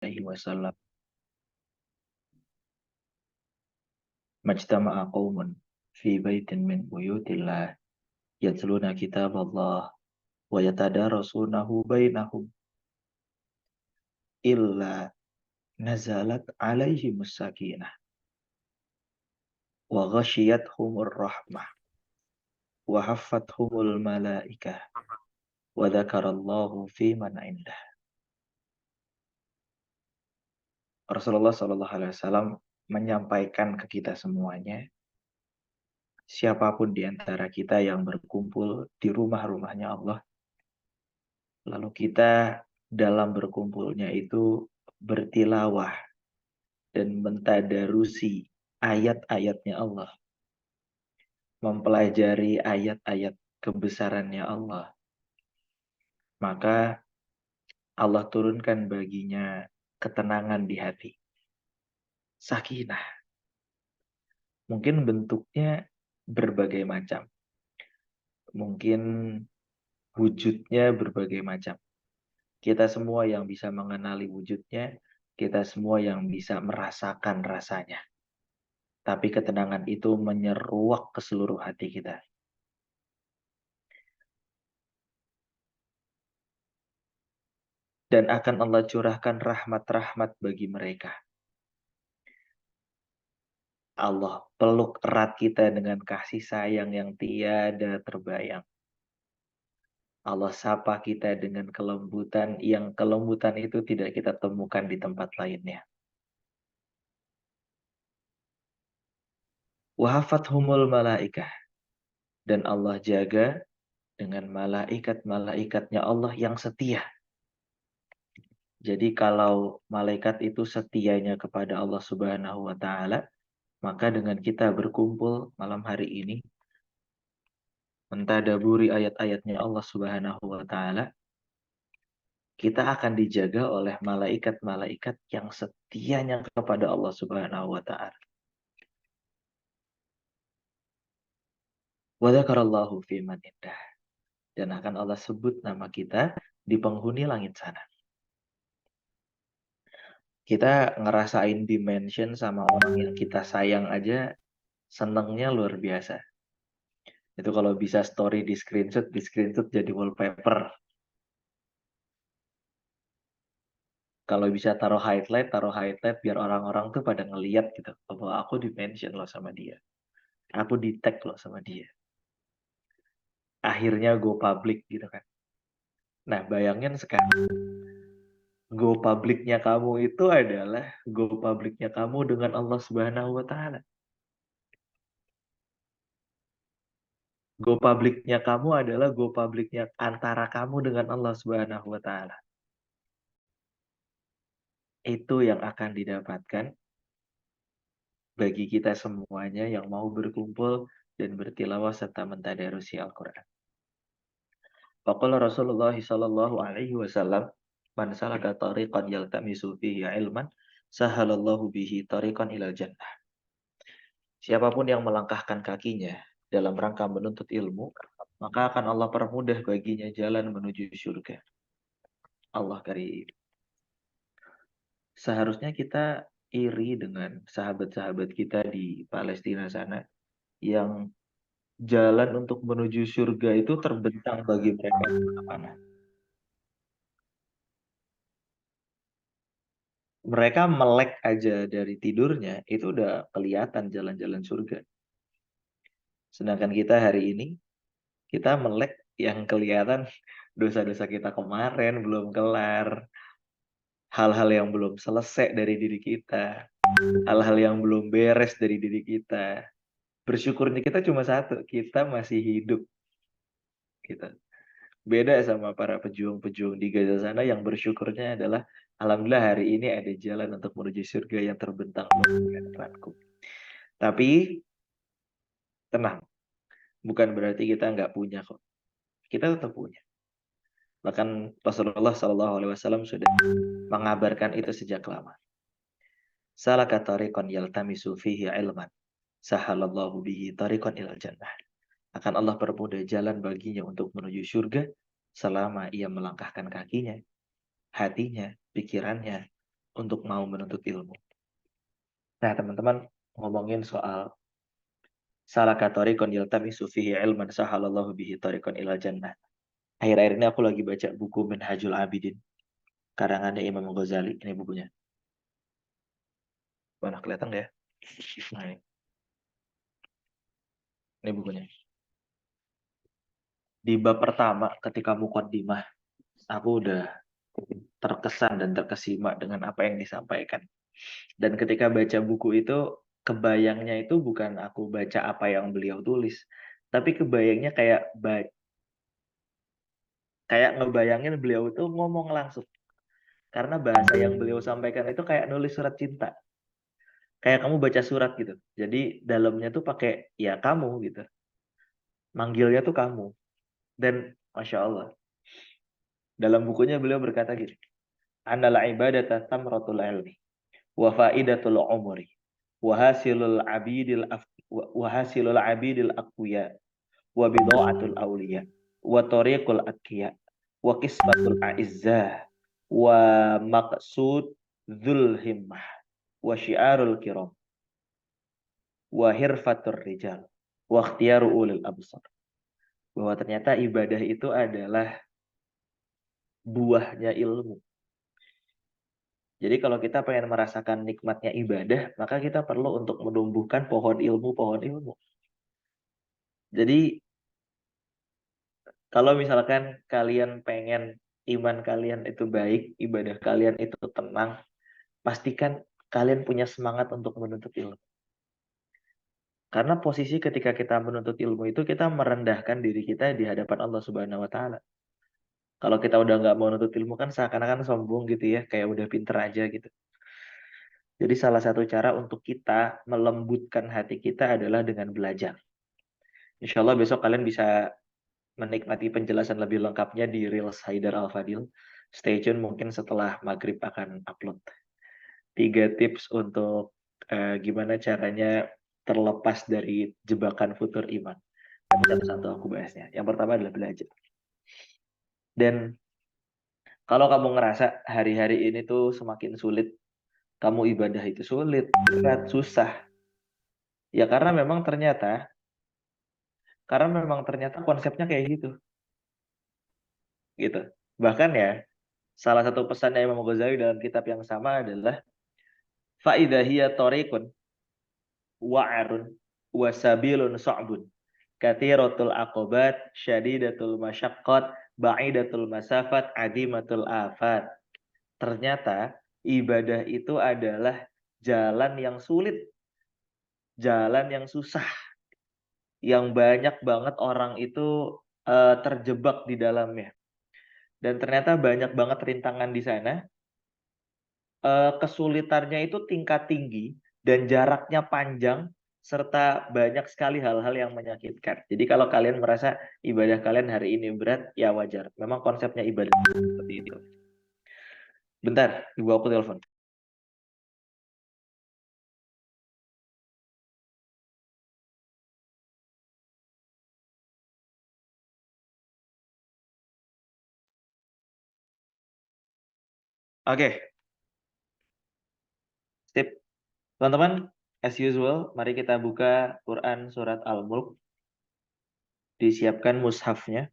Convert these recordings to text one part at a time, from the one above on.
alaihi wasallam, majtama'a qaumun fi baitin min buyutillah yatluna kitaballah wa yatadarasunahu bainahum illa nazalat alaihimus sakinah wa ghashiyathumur rahmah wa haffathumul malaikah wa dzakarallahu fi man indah. Rasulullah Shallallahu Alaihi Wasallam menyampaikan ke kita semuanya, siapapun di antara kita yang berkumpul di rumah-rumahnya Allah, lalu kita dalam berkumpulnya itu bertilawah dan mentadarusi ayat-ayatnya Allah, mempelajari ayat-ayat kebesarannya Allah, maka Allah turunkan baginya ketenangan di hati, sakinah. Mungkin bentuknya berbagai macam, mungkin wujudnya berbagai macam. Kita semua yang bisa mengenali wujudnya, kita semua yang bisa merasakan rasanya. Tapi ketenangan itu menyeruak ke seluruh hati kita. Dan akan Allah curahkan rahmat-rahmat bagi mereka. Allah peluk erat kita dengan kasih sayang yang tiada terbayang. Allah sapa kita dengan kelembutan yang kelembutan itu tidak kita temukan di tempat lainnya. Wahafathumul malaikah. Dan Allah jaga dengan malaikat-malaikatnya Allah yang setia. Jadi kalau malaikat itu setianya kepada Allah Subhanahu wa Ta'ala, maka dengan kita berkumpul malam hari ini, mentadaburi ayat-ayatnya Allah Subhanahu wa Ta'ala, kita akan dijaga oleh malaikat-malaikat yang setianya kepada Allah Subhanahu wa Ta'ala. Wa dzakarallahu fi man indah. Dan akan Allah sebut nama kita di penghuni langit sana. Kita ngerasain dimension sama orang yang kita sayang aja, senengnya luar biasa. Itu kalau bisa story di screenshot jadi wallpaper. Kalau bisa taruh highlight biar orang-orang tuh pada ngeliat gitu. Bahwa aku di-mention loh sama dia. Aku di-tag loh sama dia. Akhirnya go public gitu kan. Nah, bayangin sekarang. Go publicnya kamu itu adalah go publicnya kamu dengan Allah Subhanahu wa Ta'ala. Go publicnya kamu adalah go publicnya antara kamu dengan Allah Subhanahu wa Ta'ala. Itu yang akan didapatkan bagi kita semuanya yang mau berkumpul dan bertilawah serta mentadarusi Al-Quran. Faqala Rasulullah sallallahu alaihi wasallam, man salaka tariqan yaltamisu fihi ilman, sahalallahu bihi tariqan ilal jannah. Siapapun yang melangkahkan kakinya dalam rangka menuntut ilmu, maka akan Allah permudah baginya jalan menuju surga. Allah karim. Seharusnya kita iri dengan sahabat-sahabat kita di Palestina sana yang jalan untuk menuju surga itu terbentang bagi mereka mana. Mereka melek aja dari tidurnya, itu udah kelihatan jalan-jalan surga. Sedangkan kita hari ini, kita melek yang kelihatan dosa-dosa kita kemarin belum kelar. Hal-hal yang belum selesai dari diri kita. Hal-hal yang belum beres dari diri kita. Bersyukurnya kita cuma satu, kita masih hidup. Gitu. Beda sama para pejuang-pejuang di Gaza sana yang bersyukurnya adalah alhamdulillah hari ini ada jalan untuk menuju surga yang terbentang di hadapanku. Tapi tenang, bukan berarti kita nggak punya kok. Kita tetap punya. Bahkan Rasulullah Shallallahu Alaihi Wasallam sudah mengabarkan itu sejak lama. Salaka tariqan yaltamisu fihi ilman, sahalallahu bihi tariqan ilal jannah. Akan Allah permudah jalan baginya untuk menuju surga selama ia melangkahkan kakinya, hatinya, pikirannya untuk mau menuntut ilmu. Nah, teman-teman, ngomongin soal salaka tariqan yaltamisu fihi ilman sahalallahu bihi tariqan ilal jannah. Akhir-akhir ini aku lagi baca buku Minhajul Abidin, karangannya Imam Ghazali. Ini bukunya. Mana kelihatan nggak ya? Nah, ini bukunya. Di bab pertama, ketika muqaddimah, aku udah terkesan dan terkesima dengan apa yang disampaikan. Dan ketika baca buku itu, kebayangnya itu bukan aku baca apa yang beliau tulis, tapi kebayangnya kayak ngebayangin beliau itu ngomong langsung. Karena bahasa yang beliau sampaikan itu kayak nulis surat cinta. Kayak kamu baca surat gitu. Jadi dalamnya tuh pakai ya kamu gitu. Manggilnya tuh kamu. Dan Masya Allah. Dalam bukunya beliau berkata gini. Annal ibadata tamratul ilmi. Wa faidatul umri. Wa hasilul abidil aqwiya. Wa bida'atul awliya. Wa tariqul atqiya. Wa qismatul a'izzah. Wa maqsud dzul himmah. Wa syiarul kiram. Wa hirfatur rijal. Wa ikhtiyaru ulil absar. Bahwa ternyata ibadah itu adalah buahnya ilmu. Jadi kalau kita pengen merasakan nikmatnya ibadah, maka kita perlu untuk menumbuhkan pohon ilmu. Jadi kalau misalkan kalian pengen iman kalian itu baik, ibadah kalian itu tenang, pastikan kalian punya semangat untuk menuntut ilmu. Karena posisi ketika kita menuntut ilmu itu kita merendahkan diri kita di hadapan Allah Subhanahu wa taala. Kalau kita udah nggak mau nuntut ilmu kan seakan-akan sombong gitu ya, kayak udah pinter aja gitu. Jadi salah satu cara untuk kita melembutkan hati kita adalah dengan belajar. Insya Allah besok kalian bisa menikmati penjelasan lebih lengkapnya di Reels Haidar Al-Fadil. Stay tune, mungkin setelah maghrib akan upload. 3 tips untuk gimana caranya terlepas dari jebakan futur iman. Tapi satu-satu aku bahasnya. Yang pertama adalah belajar. Dan kalau kamu ngerasa hari-hari ini tuh semakin sulit, kamu ibadah itu sulit, berat, susah. Ya karena memang ternyata konsepnya kayak gitu. Gitu. Bahkan ya, salah satu pesannya Imam Ghazali dalam kitab yang sama adalah faidahiyya tariqun wa'arun wasabilun sa'bun kathiratul aqobat syadidatul masyaqqat ba'idatul masafat adimatul afat. Ternyata ibadah itu adalah jalan yang sulit, jalan yang susah, yang banyak banget orang itu terjebak di dalamnya. Dan ternyata banyak banget rintangan di sana. Kesulitannya itu tingkat tinggi dan jaraknya panjang serta banyak sekali hal-hal yang menyakitkan. Jadi kalau kalian merasa ibadah kalian hari ini berat, ya wajar. Memang konsepnya ibadah seperti itu. Bentar, ibu aku telepon. Oke, sip. Teman-teman, as usual, mari kita buka Quran surat Al-Mulk. Disiapkan mushafnya.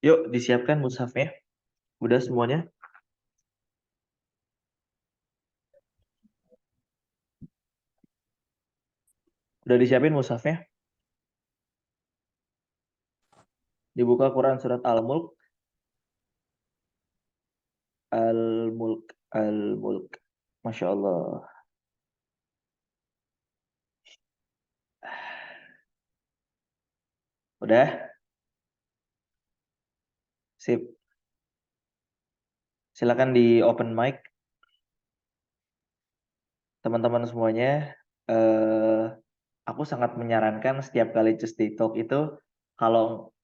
Yuk, disiapkan mushafnya. Udah semuanya? Udah disiapin mushafnya? Dibuka Quran surat Al-Mulk. Al-Mulk. Al-Mulk. Masya Allah. Udah? Sip. Silakan di open mic. Teman-teman semuanya. eh aku sangat menyarankan setiap kali just talk itu, kalau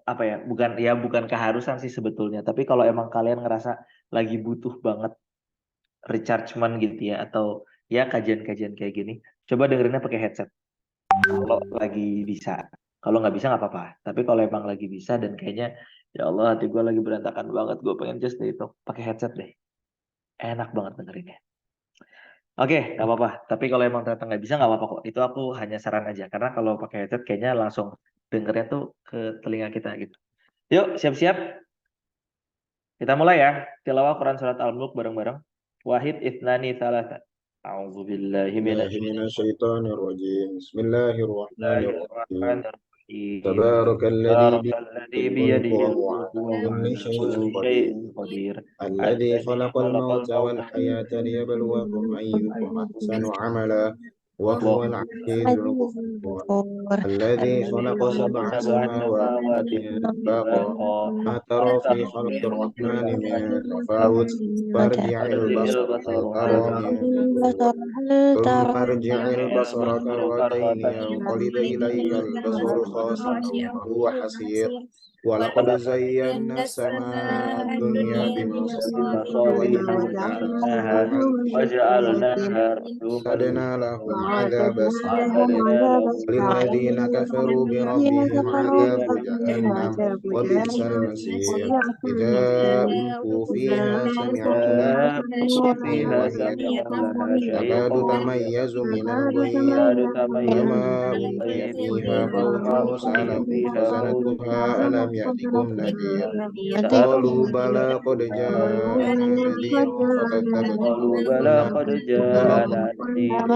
apa ya, bukan keharusan sih sebetulnya, tapi kalau emang kalian ngerasa lagi butuh banget rechargement gitu ya, atau ya kajian-kajian kayak gini, coba dengerinnya pakai headset kalau lagi bisa. Kalau nggak bisa nggak apa-apa, tapi kalau emang lagi bisa dan kayaknya ya Allah hati gue lagi berantakan banget, gue pengen just itu, pakai headset deh, enak banget dengerinnya. Oke, nggak apa-apa. Tapi kalau emang ternyata nggak bisa, nggak apa-apa kok. Itu aku hanya saran aja. Karena kalau pakai headset kayaknya langsung dengernya tuh ke telinga kita gitu. Yuk, siap-siap. Kita mulai ya. Tilawah Quran Surat Al-Mulk bareng-bareng. Wahid ithnani thalatha. A'udzubillahi الله من الشيطان الرجيم بسم الله الرحمن الرحيم minasyaitonirrajim. تبارك الذي Barakalladzi بيده الملك biyadihil وهو mulku على wa huwa كل ala شيء kulli قدير syai'in qadir. الذي Alladzi خلق khalaqal الموت mauta والحياة ليبلوكم أيكم أحسن عملا wa وهو huwa العزيز عزيز الغفور الغفور الذي الذي خلق الذي خلق سبع سبع سماوات سماوات طباقا طباقا ما ما ترى في ترى خلق في خلق الرحمن من الرحمن من تفاوت متى فارجع فارجع البصر هل البصر هل ترى من ترى من فطور البصر هل ثم ترى ارجع يرجع البصر البصر كرتين كرتين ينقلب إليك ينقلب البصر إليك خاسئا البصر وهو حسير ولقد ولقد زينا زينا السماء الدنيا الدنيا بمصابيح بمصابيح وجعلناها وجعلناها رجوما وجعلناها رجوما أعتدنا لهم عذاب السعير وأعتدنا وأعتدنا عذاب لهم السعير وللذين كفروا الذين بربهم كفروا عذاب بربهم جهنم عذاب وبئس جهنم المصير وبئس إذا المصير ألقوا إذا فيها سمعوا إذا لها ألقوا شهيقا ألقوا فيها وهي سمعوا تفور لها تكاد شهيقا وهي تميز من تكاد الغيظ تكاد تميز من تميز كلما من ألقي الغيظ فيها فوج كلما ألقي سألهم فيها فوج خزنتها ألم يأتكم نذير قالوا سألهم بلى قد جاءنا نذير فكذبتم قالوا بلى فقلنا قد إن لكم جاءنا نذير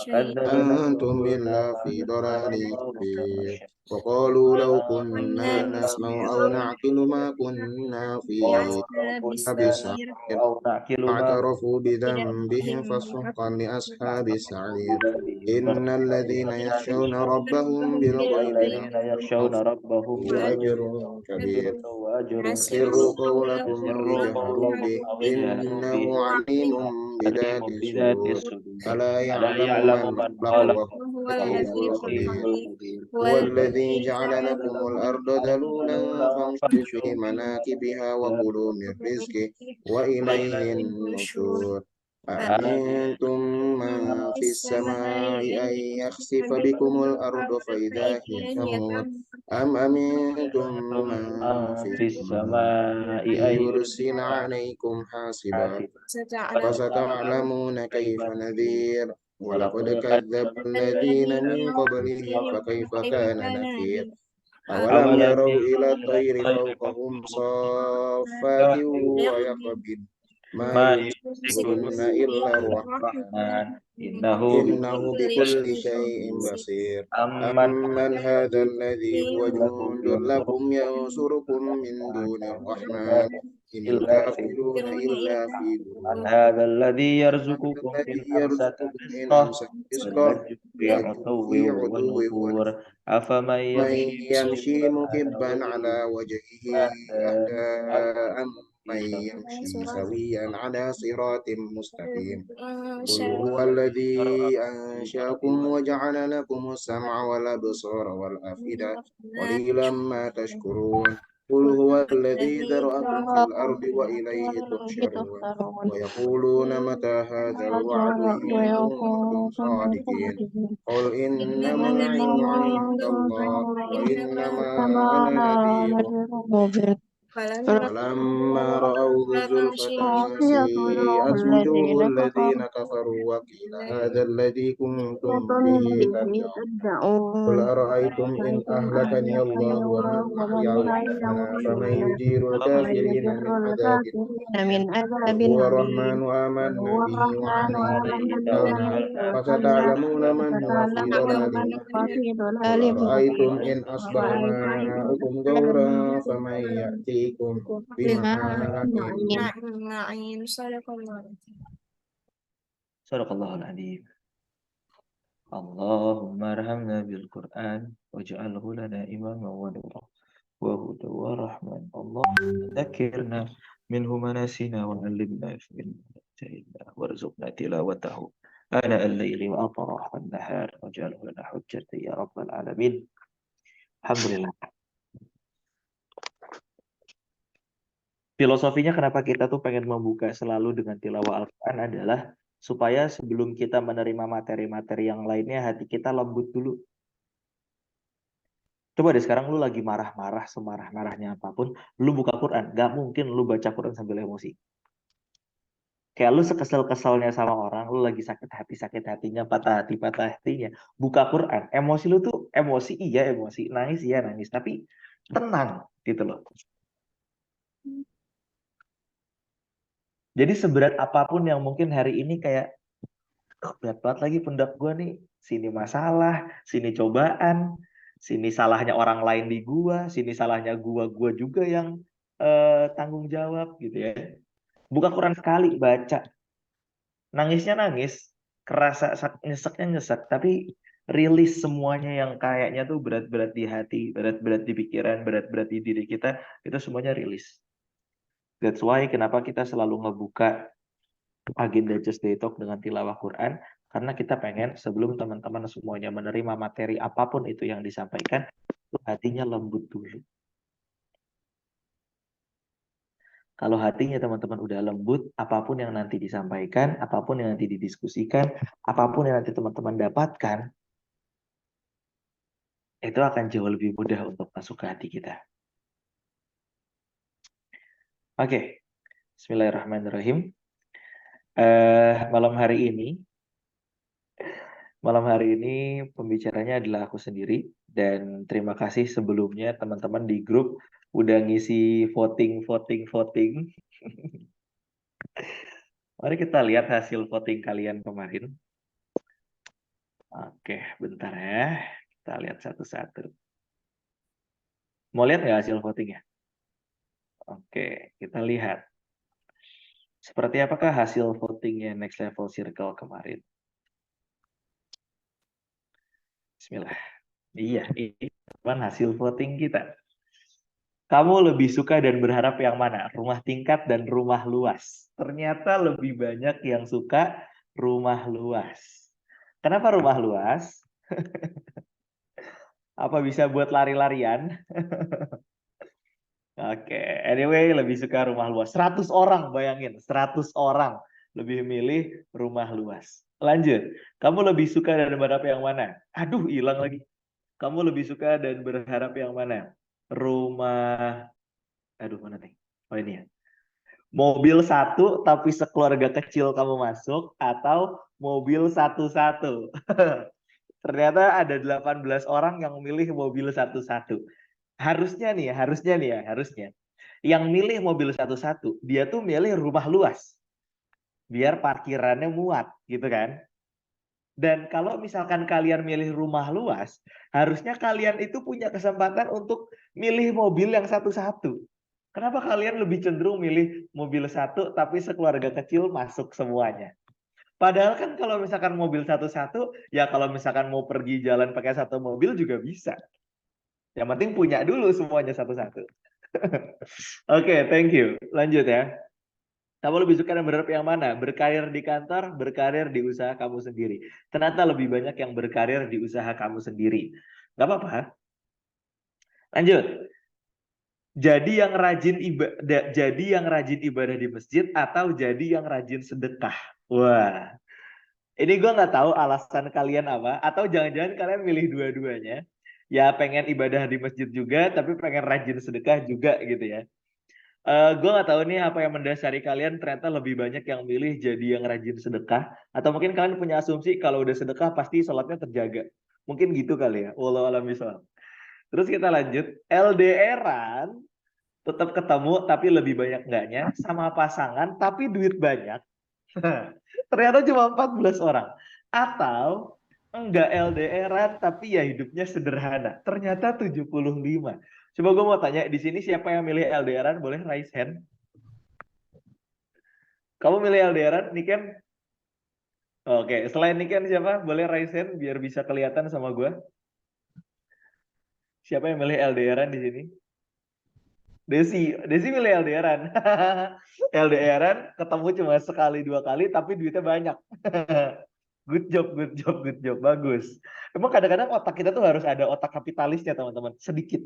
شريك فكذبنا أنتم وقلنا بالله ما في نزل ضلال الله من كبير شيء وقالوا لو وأنتم كنا بالله في نسمع أو ضلال نعقل ما كنا في قالوا لو أصحاب كنا السعير نسمع أو نعقل ما اعترفوا كنا بذنبهم فسحقا لأصحاب السعير بذنبهم إن فسحقا الذين لأصحاب يخشون السعير ربهم إن بالغيب الذين لهم يخشون ربهم مغفرة بالغيب وأجر لهم كبير مغفرة وأجر أسروا كبير قولكم أو أسروا اجهروا قولكم به أو اجهروا إنه به عليم عليم بذات بذات الصدور الصدور ألا ألا يعلم يعلم من من خلق خلق وهو اللطيف وهو اللطيف الخبير الخبير هو هو الذي الذي جعل جعل لكم لكم الأرض الأرض ذلولا ذلولا فامشوا في فامشوا في مناكبها مناكبها وكلوا من رزقه وإليه وإليه النشور أأمنتم أأمنتم من في السماء أن يخسف بكم الأرض فإذا هي تمور أم أمنتم من من في في السماء السماء أن أن يرسل يرسل عليكم حاصبا حاسبا فستعلمون فستعلمون كيف كيف نذير نذير ولقد ولقد كذب كذب الذين الذين من من قبلهم قبلهم فكيف كان نكير أولم أولم يروا إلى يروا إلى الطير الطير فوقهم فوقهم صافات صافات ويقبض ما ما يمسكهن يمسكهن إلا إلا الرحمن الرحمن إنه إنه بكل بكل شيء شيء بصير بصير أمن أمن هذا الذي هو له جند جند لكم ينصركم من دون الرحمن إن الكافرون إلا في من غرور هذا الذي من يرزقكم إن الذي أمسك يرزقكم إن رزقه أمسك بل رزقه لجوا في بل عتو في عتو ونفور أفمن من يمشي يمشي مكبا على مكبا على وجهه وجهه أهدى أهدى أم أم من يمشي سويا على صراط مستقيم قل هو الذي أنشأكم وجعل لكم السمع والأبصار والأفئدة قليلا ما تشكرون قل هو الذي ذرأكم في الأرض وإليه تحشرون تحشرون ويقولون متى هذا الوعد إن كنتم صادقين قل إنما العلم عند الله وإنما أنا نذير فلما رأوه زلفة خافية سيئت وجوه الذين الذين كفروا كفروا وقيل هذا الذي كنتم وظنوا به به تدعون قل تدعون أرأيتم إن أرأيتم أهلكني أهلكني الله ومن الله ومن أحيا أحيا وأمنا فمن وأمينا يجير ومن الكافرين يجر من عذاب الكافرين أليم من قل عذاب هو أليم الرحمن آمنا وهو به الرحمن وعليه عليه وآمنا به توكلنا توكلنا توكلنا فستعلمون من هو في فستعلمون ضلال من هو كبير في قل ضلال مبين أرأيتم إن أصبح ورأيتم ماؤكم أن غورا فمن يأتيكم بماء بماء معين صدق الله العظيم اللهم ارحمنا بالقرآن واجعله لنا إماما ونورا وهدى ورحمة اللهم ذكرنا منه ما نسينا وعلمنا منه ما جهلنا وارزقنا تلاوته آناء الليل وأطراف النهار واجعله لنا حجة يا رب العالمين. Alhamdulillah. Filosofinya kenapa kita tuh pengen membuka selalu dengan tilawah Al-Quran adalah supaya sebelum kita menerima materi-materi yang lainnya, hati kita lembut dulu. Coba deh sekarang lu lagi marah-marah, semarah-marahnya apapun, lu buka Quran. Gak mungkin lu baca Quran sambil emosi. Kayak lu sekesel-keselnya sama orang, lu lagi sakit hatinya, patah hatinya. Buka Quran, emosi lu tuh emosi, iya emosi, nangis, iya nangis. Tapi tenang gitu loh. Jadi seberat apapun yang mungkin hari ini kayak, berat banget lagi pundak gue nih. Sini masalah, sini cobaan, sini salahnya orang lain di gua, sini salahnya gua juga yang tanggung jawab gitu ya. Buka Quran sekali, baca. Nangisnya nangis, kerasa nyeseknya nyesek, tapi rilis semuanya yang kayaknya tuh berat-berat di hati, berat-berat di pikiran, berat-berat di diri kita, itu semuanya rilis. That's why kenapa kita selalu ngebuka agenda Just Day Talk dengan tilawah Quran, karena kita pengen sebelum teman-teman semuanya menerima materi apapun itu yang disampaikan, hatinya lembut dulu. Kalau hatinya teman-teman udah lembut, apapun yang nanti disampaikan, apapun yang nanti didiskusikan, apapun yang nanti teman-teman dapatkan, itu akan jauh lebih mudah untuk masuk ke hati kita. Oke, Bismillahirrahmanirrahim. Malam hari ini pembicaranya adalah aku sendiri, dan terima kasih sebelumnya teman-teman di grup udah ngisi voting. Mari kita lihat hasil voting kalian kemarin. Oke, bentar ya. Kita lihat satu-satu. Mau lihat nggak hasil votingnya? Oke, kita lihat. Seperti apakah hasil votingnya Next Level Circle kemarin? Bismillah. Iya, ini hasil voting kita. Kamu lebih suka dan berharap yang mana? Rumah tingkat dan rumah luas. Ternyata lebih banyak yang suka rumah luas. Kenapa rumah luas? Apa bisa buat lari-larian? Oke, anyway, lebih suka rumah luas. 100 orang, bayangin. 100 orang lebih milih rumah luas. Lanjut. Kamu lebih suka dan berharap yang mana? Aduh, hilang lagi. Kamu lebih suka dan berharap yang mana? Rumah... Aduh, mana nih? Oh, ini ya. Mobil satu tapi sekeluarga kecil kamu masuk, atau mobil satu-satu. Ternyata ada 18 orang yang milih mobil satu-satu. Harusnya yang milih mobil satu-satu, dia tuh milih rumah luas. Biar parkirannya muat, gitu kan. Dan kalau misalkan kalian milih rumah luas, harusnya kalian itu punya kesempatan untuk milih mobil yang satu-satu. Kenapa kalian lebih cenderung milih mobil satu tapi sekeluarga kecil masuk semuanya? Padahal kan kalau misalkan mobil satu-satu, ya kalau misalkan mau pergi jalan pakai satu mobil juga bisa. Yang penting punya dulu semuanya satu-satu. Oke, thank you. Lanjut ya. Kamu lebih suka dan berharap yang mana? Berkarir di kantor, berkarir di usaha kamu sendiri. Ternyata lebih banyak yang berkarir di usaha kamu sendiri. Gak apa-apa. Lanjut. Jadi yang rajin ibadah di masjid atau jadi yang rajin sedekah. Wah, ini gue nggak tahu alasan kalian apa. Atau jangan-jangan kalian milih dua-duanya. Ya pengen ibadah di masjid juga, tapi pengen rajin sedekah juga gitu ya. Gue nggak tahu nih apa yang mendasari kalian ternyata lebih banyak yang milih jadi yang rajin sedekah. Atau mungkin kalian punya asumsi kalau udah sedekah pasti sholatnya terjaga. Mungkin gitu kali ya. Wallahu a'lam bishawab. Terus kita lanjut. LDR-an tetap ketemu tapi lebih banyak enggaknya, sama pasangan tapi duit banyak. Ternyata cuma 14 orang. Atau enggak LDR-an tapi ya hidupnya sederhana. Ternyata 75. Coba gue mau tanya di sini siapa yang milih LDR-an, boleh raise hand. Kamu milih LDR-an, Niken? Oke, selain Niken siapa? Boleh raise hand biar bisa kelihatan sama gue. Siapa yang milih LDR-an di sini? Desi milih LDR-an. LDR-an ketemu cuma sekali dua kali tapi duitnya banyak. Good job, good job, good job. Bagus. Emang kadang-kadang otak kita tuh harus ada otak kapitalisnya, teman-teman. Sedikit.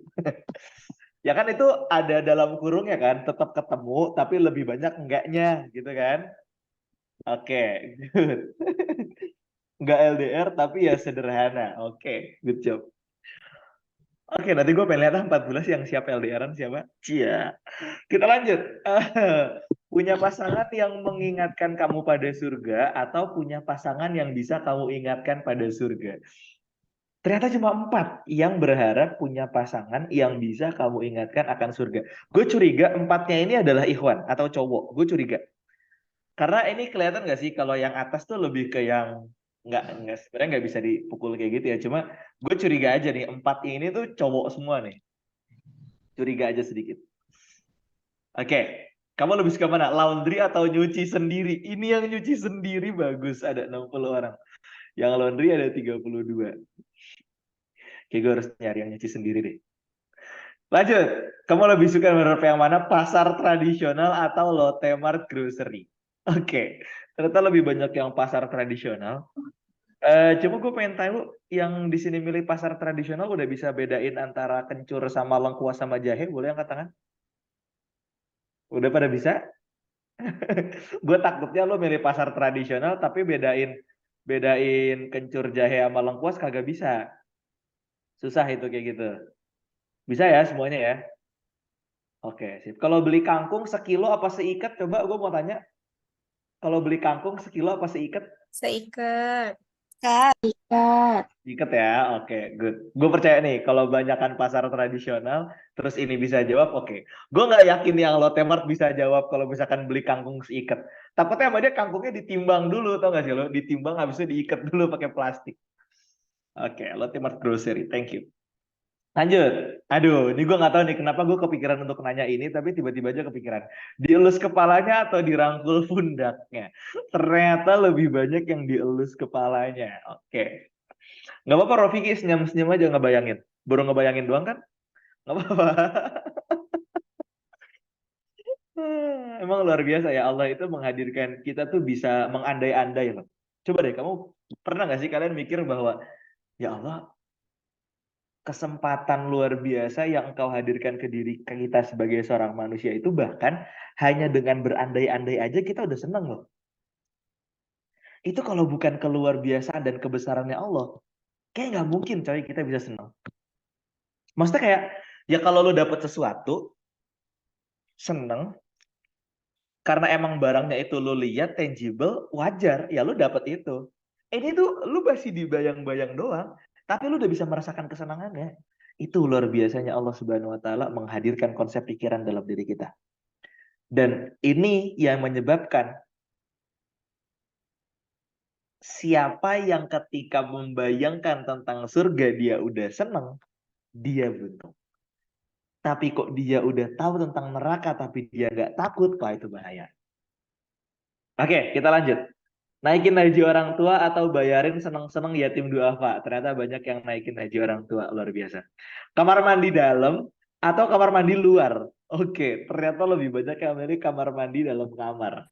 Ya kan itu ada dalam kurung ya kan, tetap ketemu, tapi lebih banyak enggaknya, gitu kan? Oke, good. Enggak LDR, tapi ya sederhana. Oke, good job. Oke, nanti gue pengen lihat 14 yang siap LDRan siapa? Cia. Kita lanjut. Punya pasangan yang mengingatkan kamu pada surga atau punya pasangan yang bisa kamu ingatkan pada surga? Ternyata cuma 4 yang berharap punya pasangan yang bisa kamu ingatkan akan surga. Gue curiga 4-nya ini adalah ikhwan atau cowok. Gue curiga. Karena ini kelihatan nggak sih kalau yang atas tuh lebih ke yang nggak sebenarnya nggak bisa dipukul kayak gitu ya. Cuma gue curiga aja nih 4 ini tuh cowok semua nih. Curiga aja sedikit. Oke. Kamu lebih suka mana? Laundry atau nyuci sendiri? Ini yang nyuci sendiri bagus. Ada 60 orang. Yang laundry ada 32. Oke, gue harus nyari yang nyuci sendiri deh. Lanjut. Kamu lebih suka menurut yang mana? Pasar tradisional atau Lotte Mart grocery? Oke. Ternyata lebih banyak yang pasar tradisional. Cuma gue pengen tahu yang di sini milih pasar tradisional udah bisa bedain antara kencur sama lengkuas sama jahe. Boleh angkat tangan? Udah pada bisa? Gue takutnya lo milih pasar tradisional tapi bedain kencur jahe sama lengkuas kagak bisa. Susah itu kayak gitu. Bisa ya semuanya ya? Oke, sip. Kalau beli kangkung sekilo apa seikat? Coba gue mau tanya. Kalau beli kangkung sekilo apa seikat? Seikat. Ikat. Ikat ya, oke, good. Gue percaya nih, kalau banyakan pasar tradisional, terus ini bisa jawab, oke. Gue nggak yakin yang Lotte Mart bisa jawab kalau misalkan beli kangkung seikat. Takutnya sama dia kangkungnya ditimbang dulu, tau nggak sih lo? Ditimbang habis itu diikat dulu pakai plastik. Oke, Lotte Mart Grocery, thank you. Lanjut. Aduh, ini gue nggak tahu nih kenapa gue kepikiran untuk nanya ini, tapi tiba-tiba aja kepikiran. Dielus kepalanya atau dirangkul pundaknya? Ternyata lebih banyak yang dielus kepalanya. Oke. Nggak apa-apa, Rofiki, senyum-senyum aja ngebayangin. Baru ngebayangin doang kan? Nggak apa-apa. Emang luar biasa ya, Allah itu menghadirkan kita tuh bisa mengandai-andai loh. Coba deh, kamu pernah nggak sih kalian mikir bahwa, ya Allah, kesempatan luar biasa yang engkau hadirkan ke diri kita sebagai seorang manusia itu bahkan hanya dengan berandai-andai aja kita udah seneng loh. Itu kalau bukan keluar biasaan dan kebesarannya Allah, kayak nggak mungkin coy kita bisa seneng. Maksudnya kayak, ya kalau lo dapet sesuatu, seneng, karena emang barangnya itu lo lihat tangible, wajar, ya lo dapet itu. Ini tuh lo masih dibayang-bayang doang, tapi lo udah bisa merasakan kesenangannya. Itu luar biasanya Allah Subhanahu wa taala menghadirkan konsep pikiran dalam diri kita. Dan ini yang menyebabkan siapa yang ketika membayangkan tentang surga dia udah seneng, dia beruntung. Tapi kok dia udah tahu tentang neraka tapi dia nggak takut, wah itu bahaya. Oke, kita lanjut. Naikin haji orang tua atau bayarin seneng-seneng yatim duafa? Ternyata banyak yang naikin haji orang tua, luar biasa. Kamar mandi dalam atau kamar mandi luar? Oke, ternyata lebih banyak yang milih kamar mandi dalam kamar.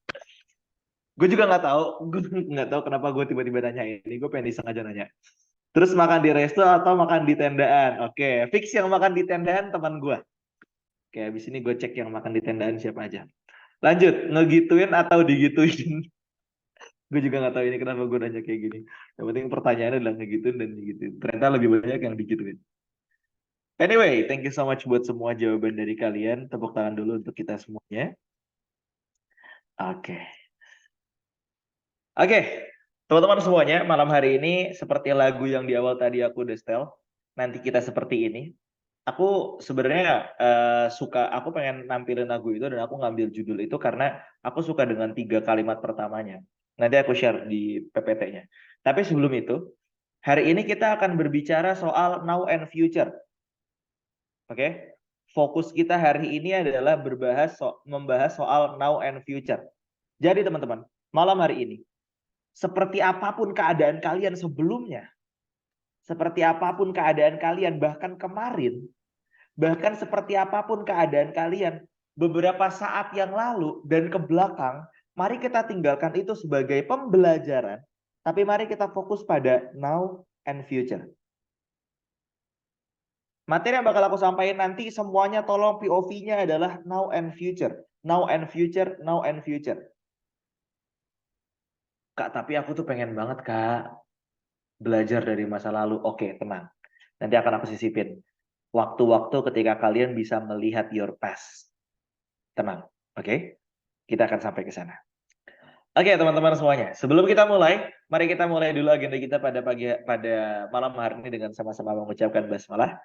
Gue juga nggak tahu kenapa gue tiba-tiba nanya ini. Gue pengen iseng aja nanya. Terus makan di resto atau makan di tendaan? Oke, fix yang makan di tendaan teman gue. Oke, habis ini gue cek yang makan di tendaan siapa aja. Lanjut, ngegituin atau digituin? Gue juga nggak tahu ini kenapa gue nanya kayak gini. Yang penting pertanyaannya adalah ngegituin dan digituin. Ternyata lebih banyak yang digituin. Anyway, thank you so much buat semua jawaban dari kalian. Tepuk tangan dulu untuk kita semuanya. Oke. Oke, teman-teman semuanya, malam hari ini seperti lagu yang di awal tadi aku udah setel. Nanti kita seperti ini. Aku sebenarnya aku pengen nampilin lagu itu dan aku ngambil judul itu karena aku suka dengan 3 kalimat pertamanya. Nanti aku share di PPT-nya. Tapi sebelum itu, hari ini kita akan berbicara soal now and future. Oke? Fokus kita hari ini adalah membahas soal now and future. Jadi teman-teman, malam hari ini, seperti apapun keadaan kalian sebelumnya, seperti apapun keadaan kalian bahkan kemarin, bahkan seperti apapun keadaan kalian beberapa saat yang lalu dan ke belakang, mari kita tinggalkan itu sebagai pembelajaran Tapi mari kita fokus pada now and future. Materi yang bakal aku sampaikan nanti semuanya tolong POV-nya adalah now and future. Now and future, now and future. Kak, tapi aku tuh pengen banget, Kak, belajar dari masa lalu. Oke, tenang. Nanti akan aku sisipin. Waktu-waktu ketika kalian bisa melihat your past. Tenang, oke? Kita akan sampai ke sana. Oke, teman-teman semuanya. Sebelum kita mulai, mari kita mulai dulu agenda kita pada malam hari ini dengan sama-sama mengucapkan basmalah.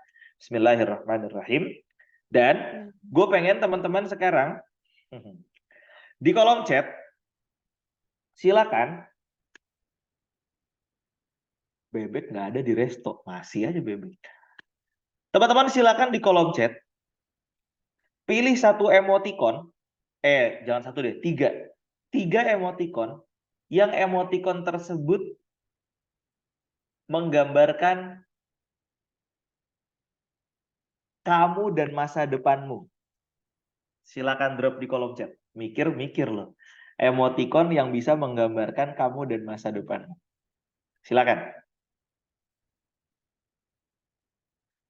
Bismillahirrahmanirrahim. Dan gue pengen teman-teman sekarang di kolom chat silakan. Bebek nggak ada di resto, masih aja bebek. Teman-teman silakan di kolom chat pilih satu emoticon, jangan satu deh, tiga emoticon yang emoticon tersebut menggambarkan kamu dan masa depanmu. Silakan drop di kolom chat. Mikir loh. Emoticon yang bisa menggambarkan kamu dan masa depanmu. Silakan.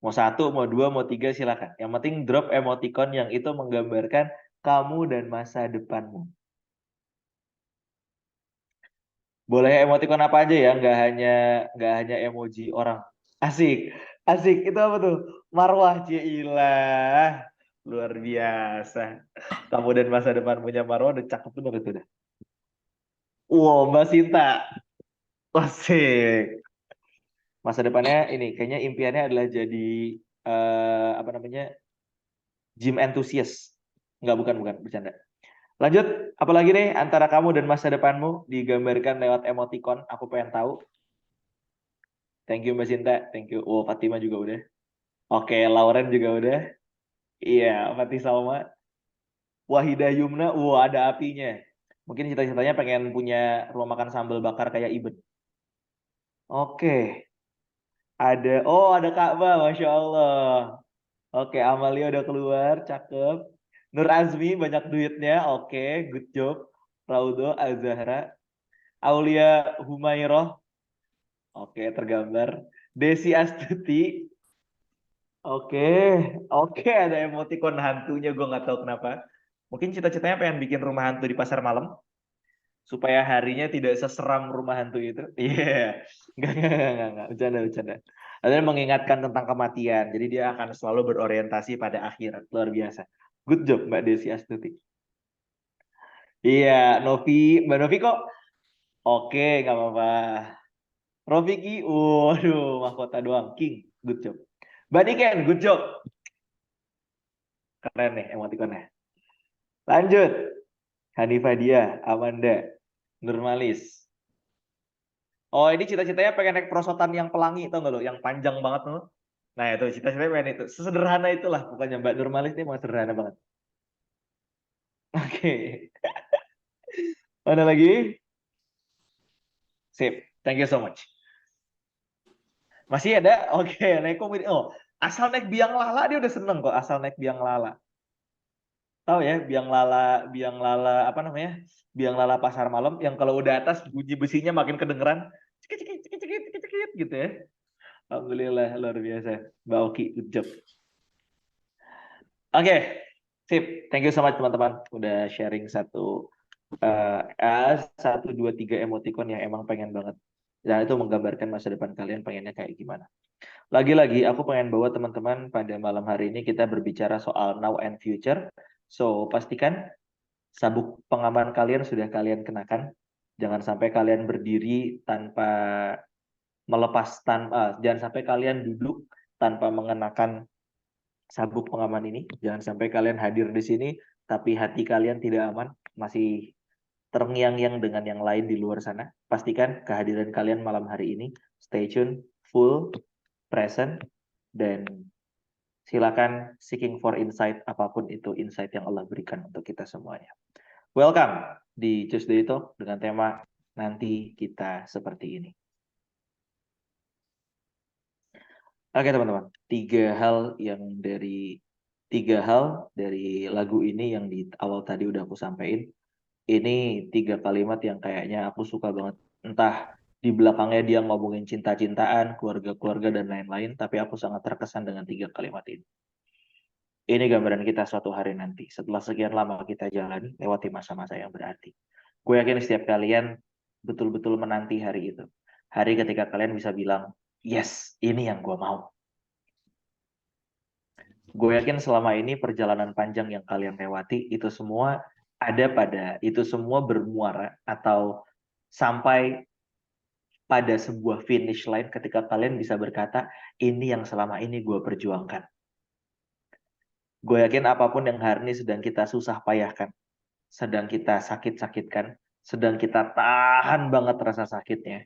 Mau satu, mau dua, mau tiga, silakan. Yang penting drop emoticon yang itu menggambarkan kamu dan masa depanmu. Boleh emoticon apa aja ya, nggak hanya emoji orang. Asik, asik. Itu apa tuh? Marwah, cilah. Luar biasa. Kamu dan masa depan punya Marwah udah cakep bener itu dah. Wow, Mbak Sinta. Asik. Masa depannya ini kayaknya impiannya adalah jadi apa namanya? Gym enthusiast. Enggak, bukan, bercanda. Lanjut, apalagi nih antara kamu dan masa depanmu digambarkan lewat emoticon. Aku pengen tahu. Thank you Mbak Sinta, thank you. Oh, Fatima juga udah. Oke, Lauren juga udah. Iya, Fatih Salma. Wahidah Yumna, ada apinya. Mungkin cita-citanya pengen punya rumah makan sambal bakar kayak Iben. Oke. Ada Ka'bah, Masya Allah. Oke, Amalia udah keluar, cakep. Nur Azmi, banyak duitnya. Oke, good job. Raudo, Azahra. Aulia Humairoh. Oke, tergambar. Desi Astuti. Oke, ada emoticon hantunya, gue nggak tahu kenapa. Mungkin cita-citanya pengen bikin rumah hantu di pasar malam supaya harinya tidak seseram rumah hantu itu. Iya, nggak, bercanda. Ada mengingatkan tentang kematian, jadi dia akan selalu berorientasi pada akhirat. Luar biasa. Good job Mbak Desi Astuti. Iya, Mbak Novi kok? Oke, nggak apa-apa. Rofiki, waduh, mahkota doang, King, good job. Mbak Niken, good job. Keren nih emoticonnya. Lanjut. Hanifadia, Amanda, Nurmalis. Oh, ini cita-citanya pengen naik perosotan yang pelangi, tau nggak lo? Yang panjang banget tuh. Nah, itu cita-citanya pengen itu. Sesederhana itulah. Pokoknya Mbak Nurmalis ini mau sederhana banget. Oke. Mana lagi? Sip. Thank you so much. Masih ada? Oke. Naik komedi. Oh, asal naik biang lala dia udah seneng kok. Asal naik biang lala. Tahu ya, biang lala apa namanya? Biang lala pasar malam yang kalau udah atas bunyi besinya makin kedengeran. Cekit gitu ya. Alhamdulillah, luar biasa. Mbak Oki, good job. Oke, sip. Thank you so much teman-teman. Udah sharing satu, dua, tiga emoticon yang emang pengen banget. Dan itu menggambarkan masa depan kalian pengennya kayak gimana. Lagi-lagi, aku pengen bawa teman-teman pada malam hari ini kita berbicara soal now and future. So, pastikan sabuk pengaman kalian sudah kalian kenakan. Jangan sampai kalian berdiri tanpa jangan sampai kalian duduk tanpa mengenakan sabuk pengaman ini. Jangan sampai kalian hadir di sini tapi hati kalian tidak aman, masih terngiang-ngiang dengan yang lain di luar sana. Pastikan kehadiran kalian malam hari ini. Stay tune, full, present, dan silakan seeking for insight, apapun itu insight yang Allah berikan untuk kita semuanya. Welcome di Tuesday Talk dengan tema nanti kita seperti ini. Oke teman-teman, tiga hal dari lagu ini yang di awal tadi udah aku sampaikan. Ini tiga kalimat yang kayaknya aku suka banget. Entah Di belakangnya dia ngomongin cinta-cintaan, keluarga-keluarga, dan lain-lain. Tapi aku sangat terkesan dengan 3 kalimat ini. Ini gambaran kita suatu hari nanti. Setelah sekian lama kita jalani, lewati masa-masa yang berarti. Gue yakin setiap kalian betul-betul menanti hari itu. Hari ketika kalian bisa bilang, yes, ini yang gue mau. Gue yakin selama ini perjalanan panjang yang kalian lewati, itu semua itu semua bermuara atau sampai pada sebuah finish line ketika kalian bisa berkata, ini yang selama ini gue perjuangkan. Gue yakin apapun yang hari ini sedang kita susah payahkan, sedang kita sakit-sakitkan, sedang kita tahan banget rasa sakitnya.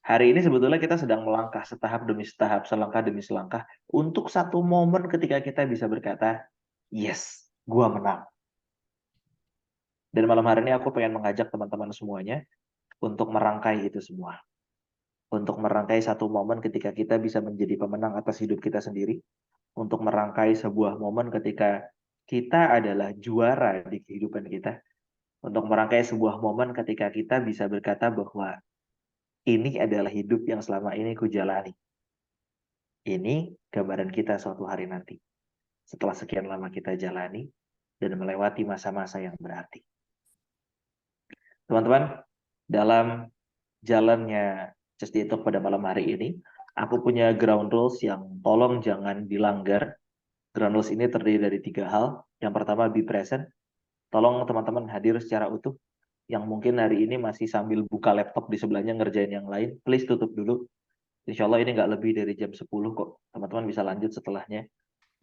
Hari ini sebetulnya kita sedang melangkah setahap demi setahap, selangkah demi selangkah, untuk satu momen ketika kita bisa berkata, yes, gue menang. Dan malam hari ini aku pengen mengajak teman-teman semuanya untuk merangkai itu semua. Untuk merangkai satu momen ketika kita bisa menjadi pemenang atas hidup kita sendiri. Untuk merangkai sebuah momen ketika kita adalah juara di kehidupan kita. Untuk merangkai sebuah momen ketika kita bisa berkata bahwa ini adalah hidup yang selama ini kujalani. Ini gambaran kita suatu hari nanti. Setelah sekian lama kita jalani dan melewati masa-masa yang berarti. Teman-teman, dalam jalannya Just Talk pada malam hari ini, aku punya ground rules yang tolong jangan dilanggar. Ground rules ini terdiri dari 3 hal. Yang pertama, be present. Tolong teman-teman hadir secara utuh. Yang mungkin hari ini masih sambil buka laptop di sebelahnya ngerjain yang lain, please tutup dulu. Insya Allah ini nggak lebih dari jam 10 kok. Teman-teman bisa lanjut setelahnya.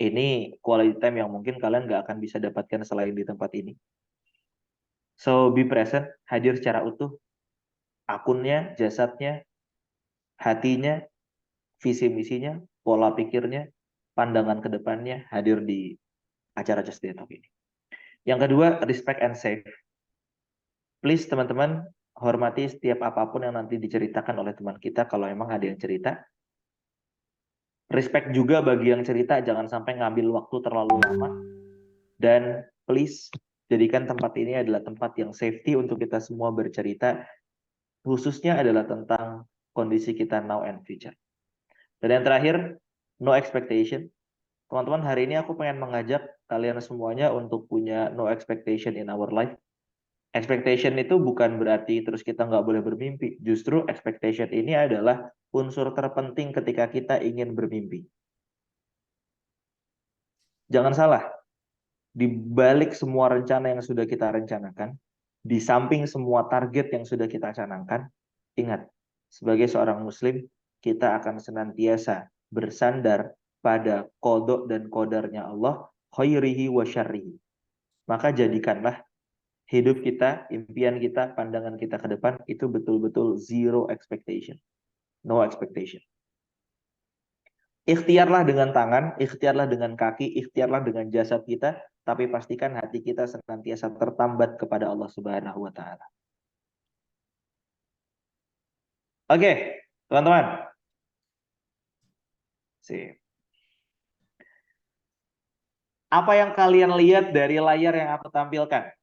Ini quality time yang mungkin kalian nggak akan bisa dapatkan selain di tempat ini. So, be present, hadir secara utuh. Akunnya, jasadnya, hatinya, visi misinya, pola pikirnya, pandangan ke depannya hadir di acara Just Talk ini. Yang kedua, respect and save. Please teman-teman, hormati setiap apapun yang nanti diceritakan oleh teman kita kalau emang ada yang cerita. Respect juga bagi yang cerita, jangan sampai ngambil waktu terlalu lama. Dan please, jadikan tempat ini adalah tempat yang safety untuk kita semua bercerita, khususnya adalah tentang kondisi kita now and future. Dan yang terakhir, no expectation. Teman-teman, hari ini aku pengen mengajak kalian semuanya untuk punya no expectation in our life. Expectation itu bukan berarti terus kita nggak boleh bermimpi. Justru expectation ini adalah unsur terpenting ketika kita ingin bermimpi. Jangan salah, di balik semua rencana yang sudah kita rencanakan, di samping semua target yang sudah kita canangkan, ingat, sebagai seorang muslim, kita akan senantiasa bersandar pada qada dan qadarnya Allah, khairihi wa syarrihi. Maka jadikanlah hidup kita, impian kita, pandangan kita ke depan, itu betul-betul zero expectation. No expectation. Ikhtiarlah dengan tangan, ikhtiarlah dengan kaki, ikhtiarlah dengan jasad kita, tapi pastikan hati kita senantiasa tertambat kepada Allah Subhanahu wa taala. Oke, teman-teman. Sip. Apa yang kalian lihat dari layar yang aku tampilkan?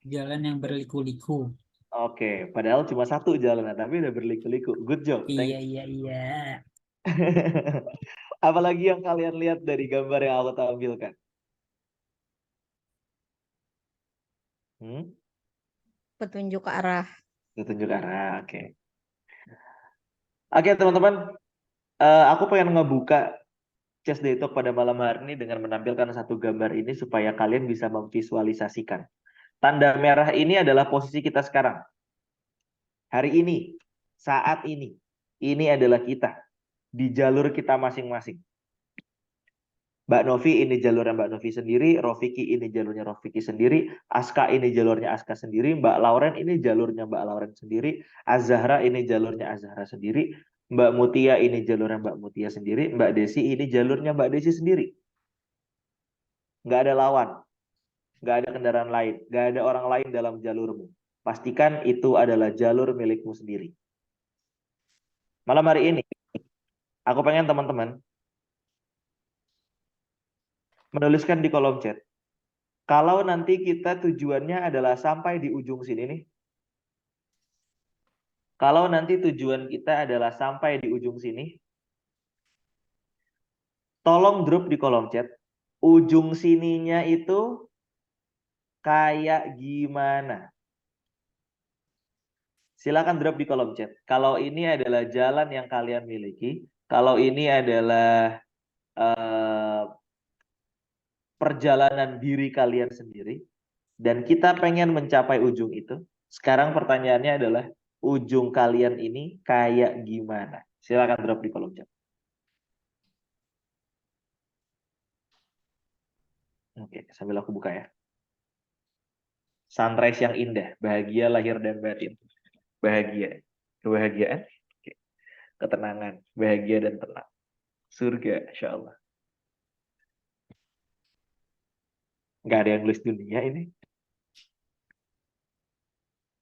Jalan yang berliku-liku. Oke, padahal cuma satu jalan, tapi udah berliku-liku. Good job. Iya. Apalagi yang kalian lihat dari gambar yang aku tampilkan? Petunjuk arah. Petunjuk arah, oke. Oke, teman-teman. Aku pengen ngebuka Just Talk pada malam hari ini dengan menampilkan satu gambar ini supaya kalian bisa memvisualisasikan. Tanda merah ini adalah posisi kita sekarang. Hari ini, saat ini. Ini adalah kita. Di jalur kita masing-masing. Mbak Novi ini jalurnya Mbak Novi sendiri, Rofiki ini jalurnya Rofiki sendiri, Aska ini jalurnya Aska sendiri, Mbak Lauren ini jalurnya Mbak Lauren sendiri, Azahra ini jalurnya Azahra sendiri, Mbak Mutia ini jalurnya Mbak Mutia sendiri, Mbak Desi ini jalurnya Mbak Desi sendiri. Nggak ada lawan, nggak ada kendaraan lain, nggak ada orang lain dalam jalurmu. Pastikan itu adalah jalur milikmu sendiri. Malam hari ini, aku pengen teman-teman menuliskan di kolom chat. Kalau nanti kita tujuannya adalah sampai di ujung sini nih, Kalau nanti tujuan kita adalah sampai di ujung sini, tolong drop di kolom chat. Ujung sininya itu kayak gimana? Silakan drop di kolom chat. Kalau ini adalah jalan yang kalian miliki, kalau ini adalah perjalanan diri kalian sendiri, dan kita pengen mencapai ujung itu, sekarang pertanyaannya adalah, ujung kalian ini kayak gimana? Silakan drop di kolom chat. Oke, sambil aku buka ya. Sunrise yang indah, bahagia lahir dan batin. Bahagia, kebahagiaan, oke. Ketenangan, bahagia dan tenang. Surga, insya Allah. Nggak ada yang nulis dunia ini.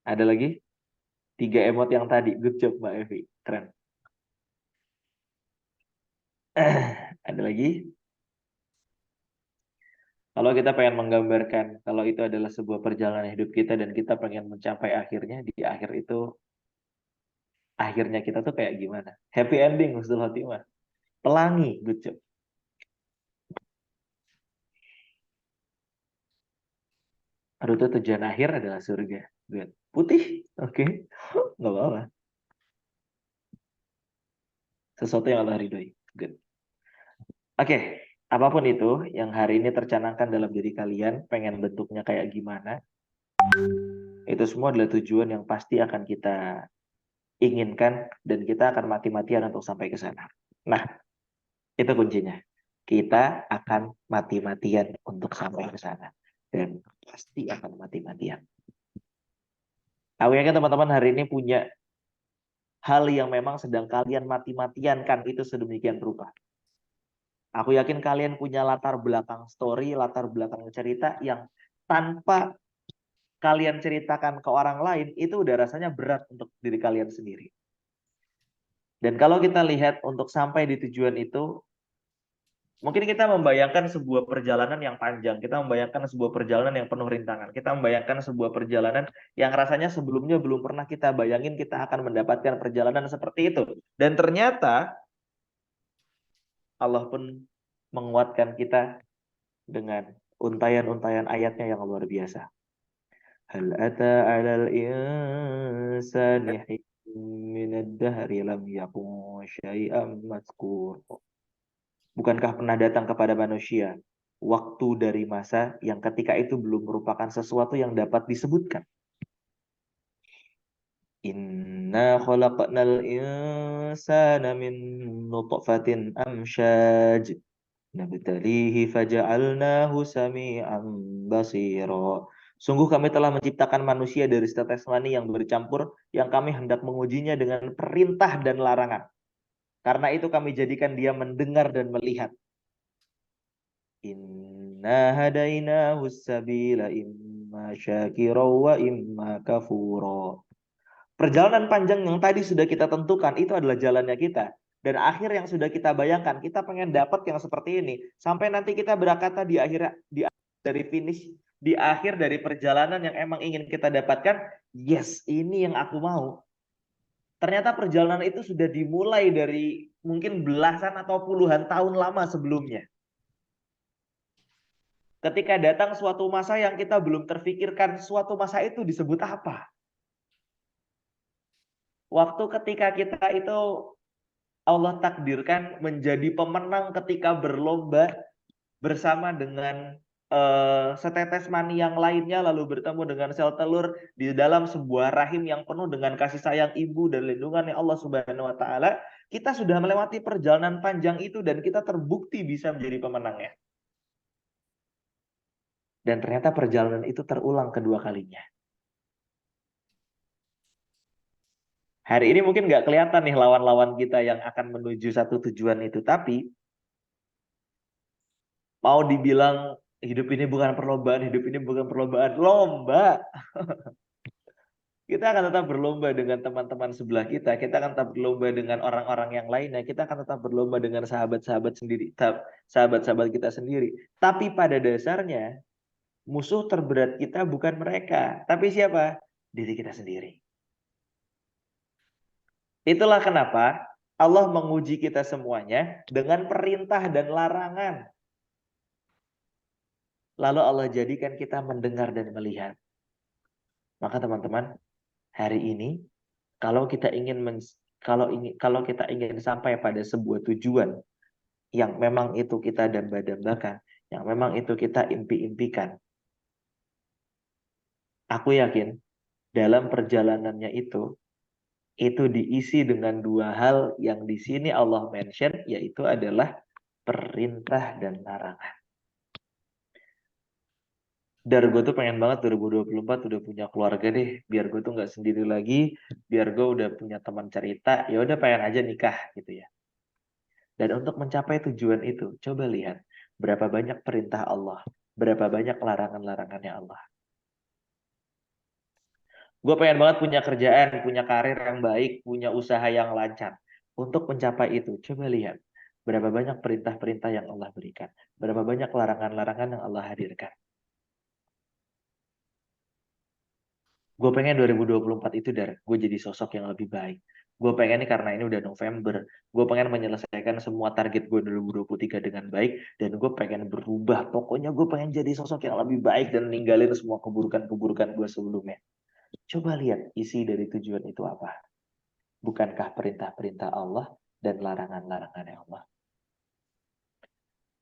Ada lagi? 3 emot yang tadi. Good job, Mbak Evi. Keren. Ada lagi? Kalau kita pengen menggambarkan, kalau itu adalah sebuah perjalanan hidup kita dan kita pengen mencapai akhirnya, di akhir itu, akhirnya kita tuh kayak gimana? Happy ending, husnul khotimah. Pelangi, good job. Rute tujuan akhir adalah surga. Good. Putih, oke. Nggak apa-apa. Sesuatu yang Allah ridhoi. Good. Oke, apapun itu yang hari ini tercanangkan dalam diri kalian, pengen bentuknya kayak gimana, itu semua adalah tujuan yang pasti akan kita inginkan dan kita akan mati-matian untuk sampai ke sana. Nah, itu kuncinya. Kita akan mati-matian untuk sampai ke sana. Dan pasti akan mati-matian. Aku yakin teman-teman hari ini punya hal yang memang sedang kalian mati-matiankan itu sedemikian rupa. Aku yakin kalian punya latar belakang story, latar belakang cerita yang tanpa kalian ceritakan ke orang lain, itu udah rasanya berat untuk diri kalian sendiri. Dan kalau kita lihat untuk sampai di tujuan itu, mungkin kita membayangkan sebuah perjalanan yang panjang, kita membayangkan sebuah perjalanan yang penuh rintangan, kita membayangkan sebuah perjalanan yang rasanya sebelumnya belum pernah kita bayangin kita akan mendapatkan perjalanan seperti itu. Dan ternyata Allah pun menguatkan kita dengan untayan-untayan ayatnya yang luar biasa. Hal ata 'alal insani minad dahri lam yakun syai'an mazkur. Bukankah pernah datang kepada manusia waktu dari masa yang ketika itu belum merupakan sesuatu yang dapat disebutkan? Inna khalaqnal insana min nutfatin amsyaj nabtalihi faja'alnahu sami'an basira. Sungguh kami telah menciptakan manusia dari setetes mani yang bercampur, yang kami hendak mengujinya dengan perintah dan larangan. Karena itu kami jadikan dia mendengar dan melihat. Inna hadainahu sabila imma syakira wa imma kafura. Perjalanan panjang yang tadi sudah kita tentukan itu adalah jalannya kita. Dan akhir yang sudah kita bayangkan, kita pengen dapat yang seperti ini. Sampai nanti kita berkata di akhir dari finish, di akhir dari perjalanan yang emang ingin kita dapatkan, yes, ini yang aku mau. Ternyata perjalanan itu sudah dimulai dari mungkin belasan atau puluhan tahun lama sebelumnya. Ketika datang suatu masa yang kita belum terfikirkan, suatu masa itu disebut apa? Waktu ketika kita itu Allah takdirkan menjadi pemenang ketika berlomba bersama dengan setetes mani yang lainnya, lalu bertemu dengan sel telur di dalam sebuah rahim yang penuh dengan kasih sayang ibu dan lindungan Allah Subhanahu wa taala, kita sudah melewati perjalanan panjang itu dan kita terbukti bisa menjadi pemenangnya. Dan ternyata perjalanan itu terulang kedua kalinya. Hari ini mungkin nggak kelihatan nih lawan-lawan kita yang akan menuju satu tujuan itu, tapi mau dibilang hidup ini bukan perlombaan, hidup ini bukan perlombaan, lomba. Kita akan tetap berlomba dengan teman-teman sebelah kita akan tetap berlomba dengan orang-orang yang lainnya, kita akan tetap berlomba dengan sahabat-sahabat sendiri, sahabat-sahabat kita sendiri. Tapi pada dasarnya, musuh terberat kita bukan mereka, tapi siapa? Diri kita sendiri. Itulah kenapa Allah menguji kita semuanya dengan perintah dan larangan. Lalu Allah jadikan kita mendengar dan melihat. Maka teman-teman, hari ini kalau kita ingin kalau kita ingin sampai pada sebuah tujuan yang memang itu kita damba-dambakan, yang memang itu kita impi-impikan, aku yakin dalam perjalanannya itu diisi dengan dua hal yang di sini Allah mention, yaitu adalah perintah dan larangan. Dar gue tuh pengen banget 2024 udah punya keluarga deh, biar gue tuh nggak sendiri lagi, biar gue udah punya teman cerita, ya udah pengen aja nikah gitu ya. Dan untuk mencapai tujuan itu, coba lihat berapa banyak perintah Allah, berapa banyak larangan-larangannya Allah. Gue pengen banget punya kerjaan, punya karir yang baik, punya usaha yang lancar. Untuk mencapai itu, coba lihat berapa banyak perintah-perintah yang Allah berikan, berapa banyak larangan-larangan yang Allah hadirkan. Gue pengen 2024 itu gue jadi sosok yang lebih baik. Gue pengen nih karena ini udah November, gue pengen menyelesaikan semua target gue 2023 dengan baik, dan gue pengen berubah. Pokoknya gue pengen jadi sosok yang lebih baik dan ninggalin semua keburukan-keburukan gue sebelumnya. Coba lihat isi dari tujuan itu apa. Bukankah perintah-perintah Allah dan larangan-larangannya Allah?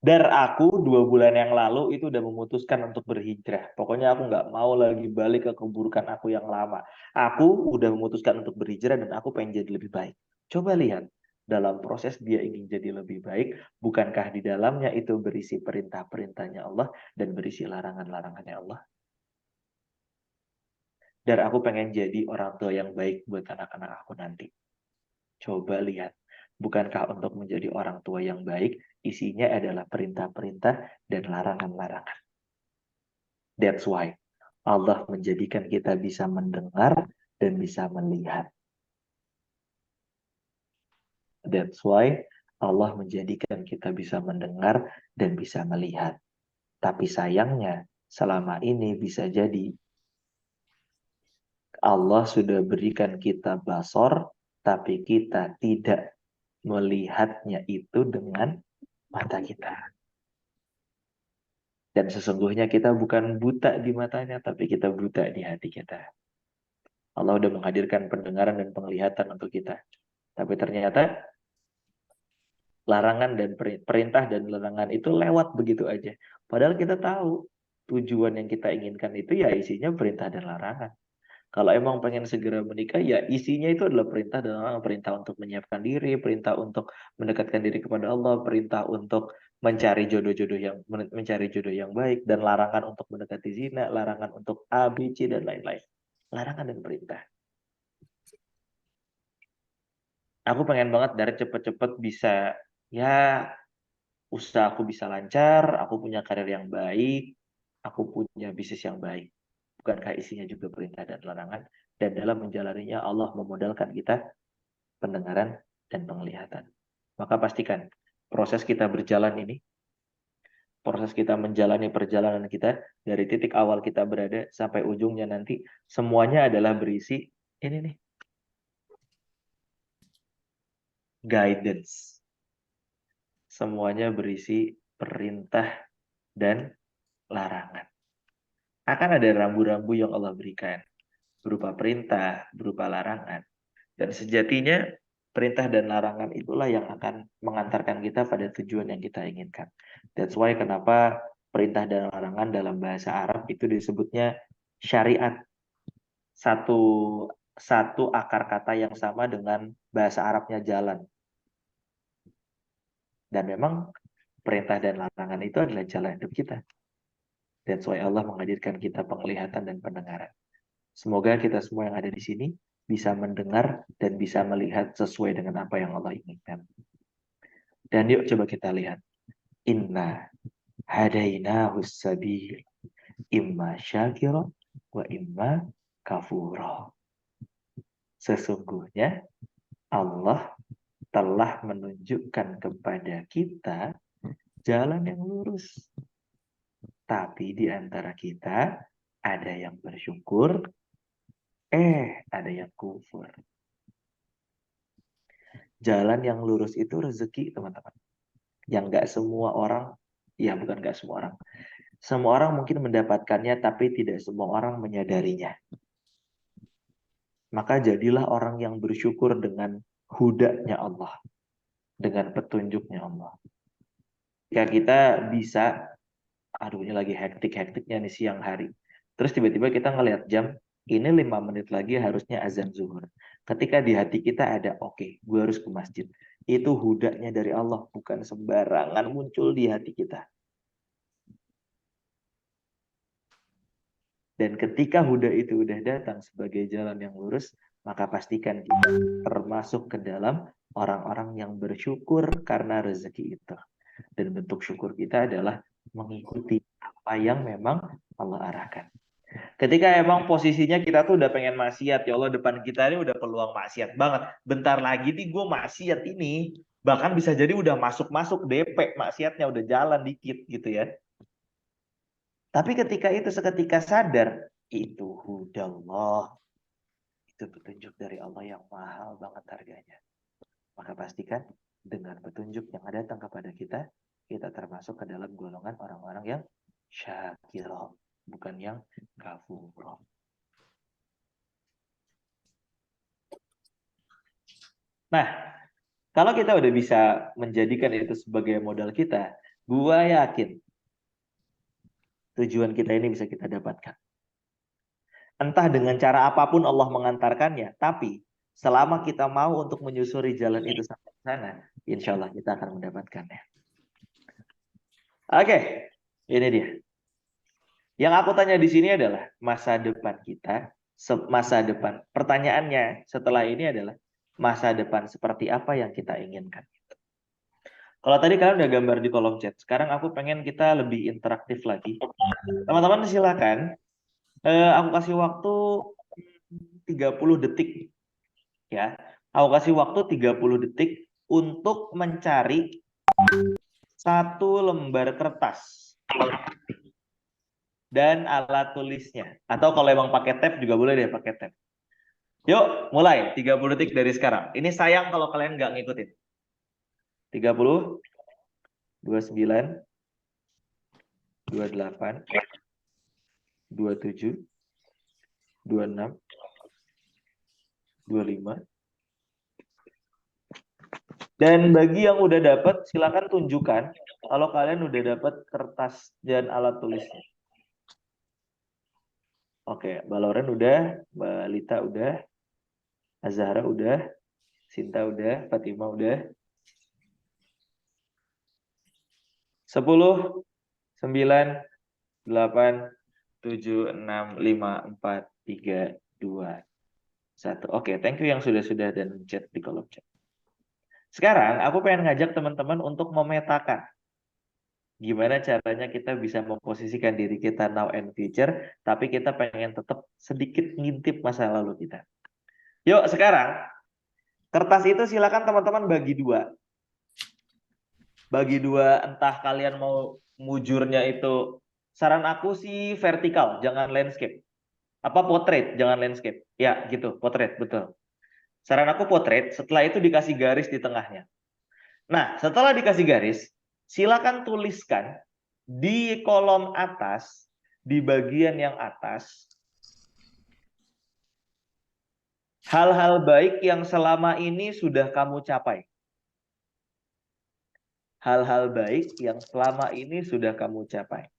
Aku 2 bulan yang lalu itu udah memutuskan untuk berhijrah. Pokoknya aku nggak mau lagi balik ke keburukan aku yang lama. Aku udah memutuskan untuk berhijrah dan aku pengen jadi lebih baik. Coba lihat, dalam proses dia ingin jadi lebih baik, bukankah di dalamnya itu berisi perintah-perintahnya Allah dan berisi larangan-larangannya Allah? Dan aku pengen jadi orang tua yang baik buat anak-anak aku nanti. Coba lihat, bukankah untuk menjadi orang tua yang baik, isinya adalah perintah-perintah dan larangan-larangan. That's why Allah menjadikan kita bisa mendengar dan bisa melihat. That's why Allah menjadikan kita bisa mendengar dan bisa melihat. Tapi sayangnya, selama ini bisa jadi Allah sudah berikan kita basor, tapi kita tidak melihatnya itu dengan mata kita. Dan sesungguhnya kita bukan buta di matanya, tapi kita buta di hati kita. Allah udah menghadirkan pendengaran dan penglihatan untuk kita. Tapi ternyata larangan dan perintah dan larangan itu lewat begitu aja. Padahal kita tahu tujuan yang kita inginkan itu ya isinya perintah dan larangan. Kalau emang pengen segera menikah, ya isinya itu adalah perintah dan larangan. Perintah untuk menyiapkan diri, perintah untuk mendekatkan diri kepada Allah, perintah untuk mencari jodoh yang baik, dan larangan untuk mendekati zina, larangan untuk A, B, C, dan lain-lain. Larangan dan perintah. Aku pengen banget dari cepet-cepet bisa, ya usaha aku bisa lancar, aku punya karir yang baik, aku punya bisnis yang baik. Bukankah isinya juga perintah dan larangan? Dan dalam menjalaninya Allah memodalkan kita pendengaran dan penglihatan. Maka pastikan proses kita berjalan ini, proses kita menjalani perjalanan kita dari titik awal kita berada sampai ujungnya nanti, semuanya adalah berisi ini nih, guidance. Semuanya berisi perintah dan larangan. Akan ada rambu-rambu yang Allah berikan, berupa perintah, berupa larangan. Dan sejatinya perintah dan larangan itulah yang akan mengantarkan kita pada tujuan yang kita inginkan. That's why kenapa perintah dan larangan dalam bahasa Arab itu disebutnya syariat. Satu akar kata yang sama dengan bahasa Arabnya jalan. Dan memang perintah dan larangan itu adalah jalan hidup kita. That's why Allah menghadirkan kita penglihatan dan pendengaran. Semoga kita semua yang ada di sini bisa mendengar dan bisa melihat sesuai dengan apa yang Allah inginkan. Dan yuk coba kita lihat. Inna hadainahu sabil imma syakira wa imma kafura. Sesungguhnya Allah telah menunjukkan kepada kita jalan yang lurus. Tapi di antara kita ada yang bersyukur, ada yang kufur. Jalan yang lurus itu rezeki, teman-teman. Yang nggak semua orang, ya bukan nggak semua orang. Semua orang mungkin mendapatkannya, tapi tidak semua orang menyadarinya. Maka jadilah orang yang bersyukur dengan hudanya Allah. Dengan petunjuknya Allah. Jika kita bisa, aduh ini lagi hektik-hektiknya nih siang hari. Terus tiba-tiba kita ngelihat jam, ini 5 menit lagi harusnya azan zuhur. Ketika di hati kita ada, oke, gue harus ke masjid. Itu hudanya dari Allah, bukan sembarangan muncul di hati kita. Dan ketika huda itu udah datang sebagai jalan yang lurus, maka pastikan kita termasuk ke dalam orang-orang yang bersyukur karena rezeki itu. Dan bentuk syukur kita adalah mengikuti apa yang memang Allah arahkan. Ketika emang posisinya kita tuh udah pengen maksiat, ya Allah depan kita ini udah peluang maksiat banget. Bentar lagi nih gue maksiat ini. Bahkan bisa jadi udah masuk-masuk DP maksiatnya, udah jalan dikit gitu ya. Tapi ketika itu seketika sadar, itu hudallah. Itu petunjuk dari Allah yang mahal banget harganya. Maka pastikan dengan petunjuk yang datang kepada kita, kita termasuk ke dalam golongan orang-orang yang syakirah, bukan yang kafurah. Nah, kalau kita udah bisa menjadikan itu sebagai modal kita, gua yakin tujuan kita ini bisa kita dapatkan. Entah dengan cara apapun Allah mengantarkannya, tapi selama kita mau untuk menyusuri jalan itu sampai ke sana, insya Allah kita akan mendapatkannya. Oke, ini dia. Yang aku tanya di sini adalah masa depan kita, masa depan. Pertanyaannya setelah ini adalah masa depan seperti apa yang kita inginkan. Kalau tadi kalian udah gambar di kolom chat, sekarang aku pengen kita lebih interaktif lagi. Teman-teman silakan, aku kasih waktu 30 detik. Ya, aku kasih waktu 30 detik untuk mencari satu lembar kertas dan alat tulisnya. Atau kalau emang pakai tab juga boleh deh pakai tab. Yuk, mulai 30 detik dari sekarang. Ini sayang kalau kalian nggak ngikutin. 30, 29, 28, 27, 26, 25. Dan bagi yang udah dapat, silakan tunjukkan kalau kalian udah dapat kertas dan alat tulisnya. Oke, Mbak Loren udah, Mbak Lita udah, Azhara udah, Sinta udah, Fatima udah. 10, 9, 8, 7, 6, 5, 4, 3, 2, 1. Oke, thank you yang sudah-sudah dan chat di kolom chat. Sekarang aku pengen ngajak teman-teman untuk memetakan gimana caranya kita bisa memposisikan diri kita now and future, tapi kita pengen tetap sedikit ngintip masa lalu kita. Yuk sekarang, kertas itu silakan teman-teman bagi dua. Bagi dua, entah kalian mau mujurnya itu, saran aku sih vertikal, jangan landscape. Apa potret, jangan landscape. Ya gitu, potret, betul. Saran aku potret, setelah itu dikasih garis di tengahnya. Nah, setelah dikasih garis, silakan tuliskan di kolom atas, di bagian yang atas, hal-hal baik yang selama ini sudah kamu capai. Hal-hal baik yang selama ini sudah kamu capai.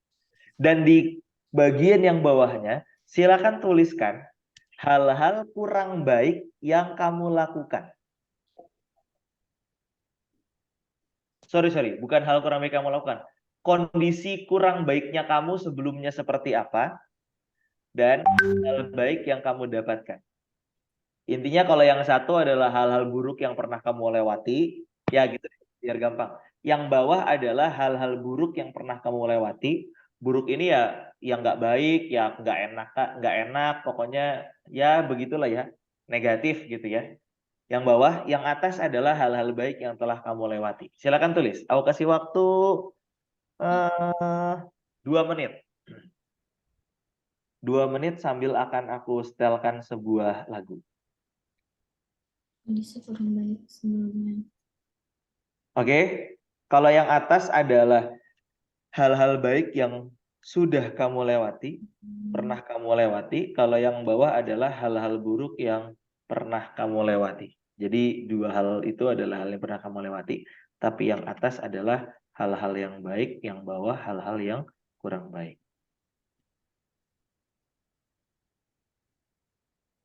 Dan di bagian yang bawahnya, silakan tuliskan hal-hal kurang baik yang kamu lakukan. Sorry, bukan hal kurang baik kamu lakukan. Kondisi kurang baiknya kamu sebelumnya seperti apa, dan hal baik yang kamu dapatkan. Intinya kalau yang satu adalah hal-hal buruk yang pernah kamu lewati, ya gitu, biar gampang. Yang bawah adalah hal-hal buruk yang pernah kamu lewati. Buruk ini ya yang nggak baik, ya nggak enak, pokoknya ya begitulah ya, negatif gitu ya. Yang bawah, yang atas adalah hal-hal baik yang telah kamu lewati. Silakan tulis. Aku kasih waktu 2 menit. 2 menit sambil akan aku setelkan sebuah lagu. kondisi kurang baik sebelumnya. Oke, kalau yang atas adalah hal-hal baik yang sudah kamu lewati, pernah kamu lewati. Kalau yang bawah adalah hal-hal buruk yang pernah kamu lewati. Jadi dua hal itu adalah hal yang pernah kamu lewati, tapi yang atas adalah hal-hal yang baik, yang bawah hal-hal yang kurang baik.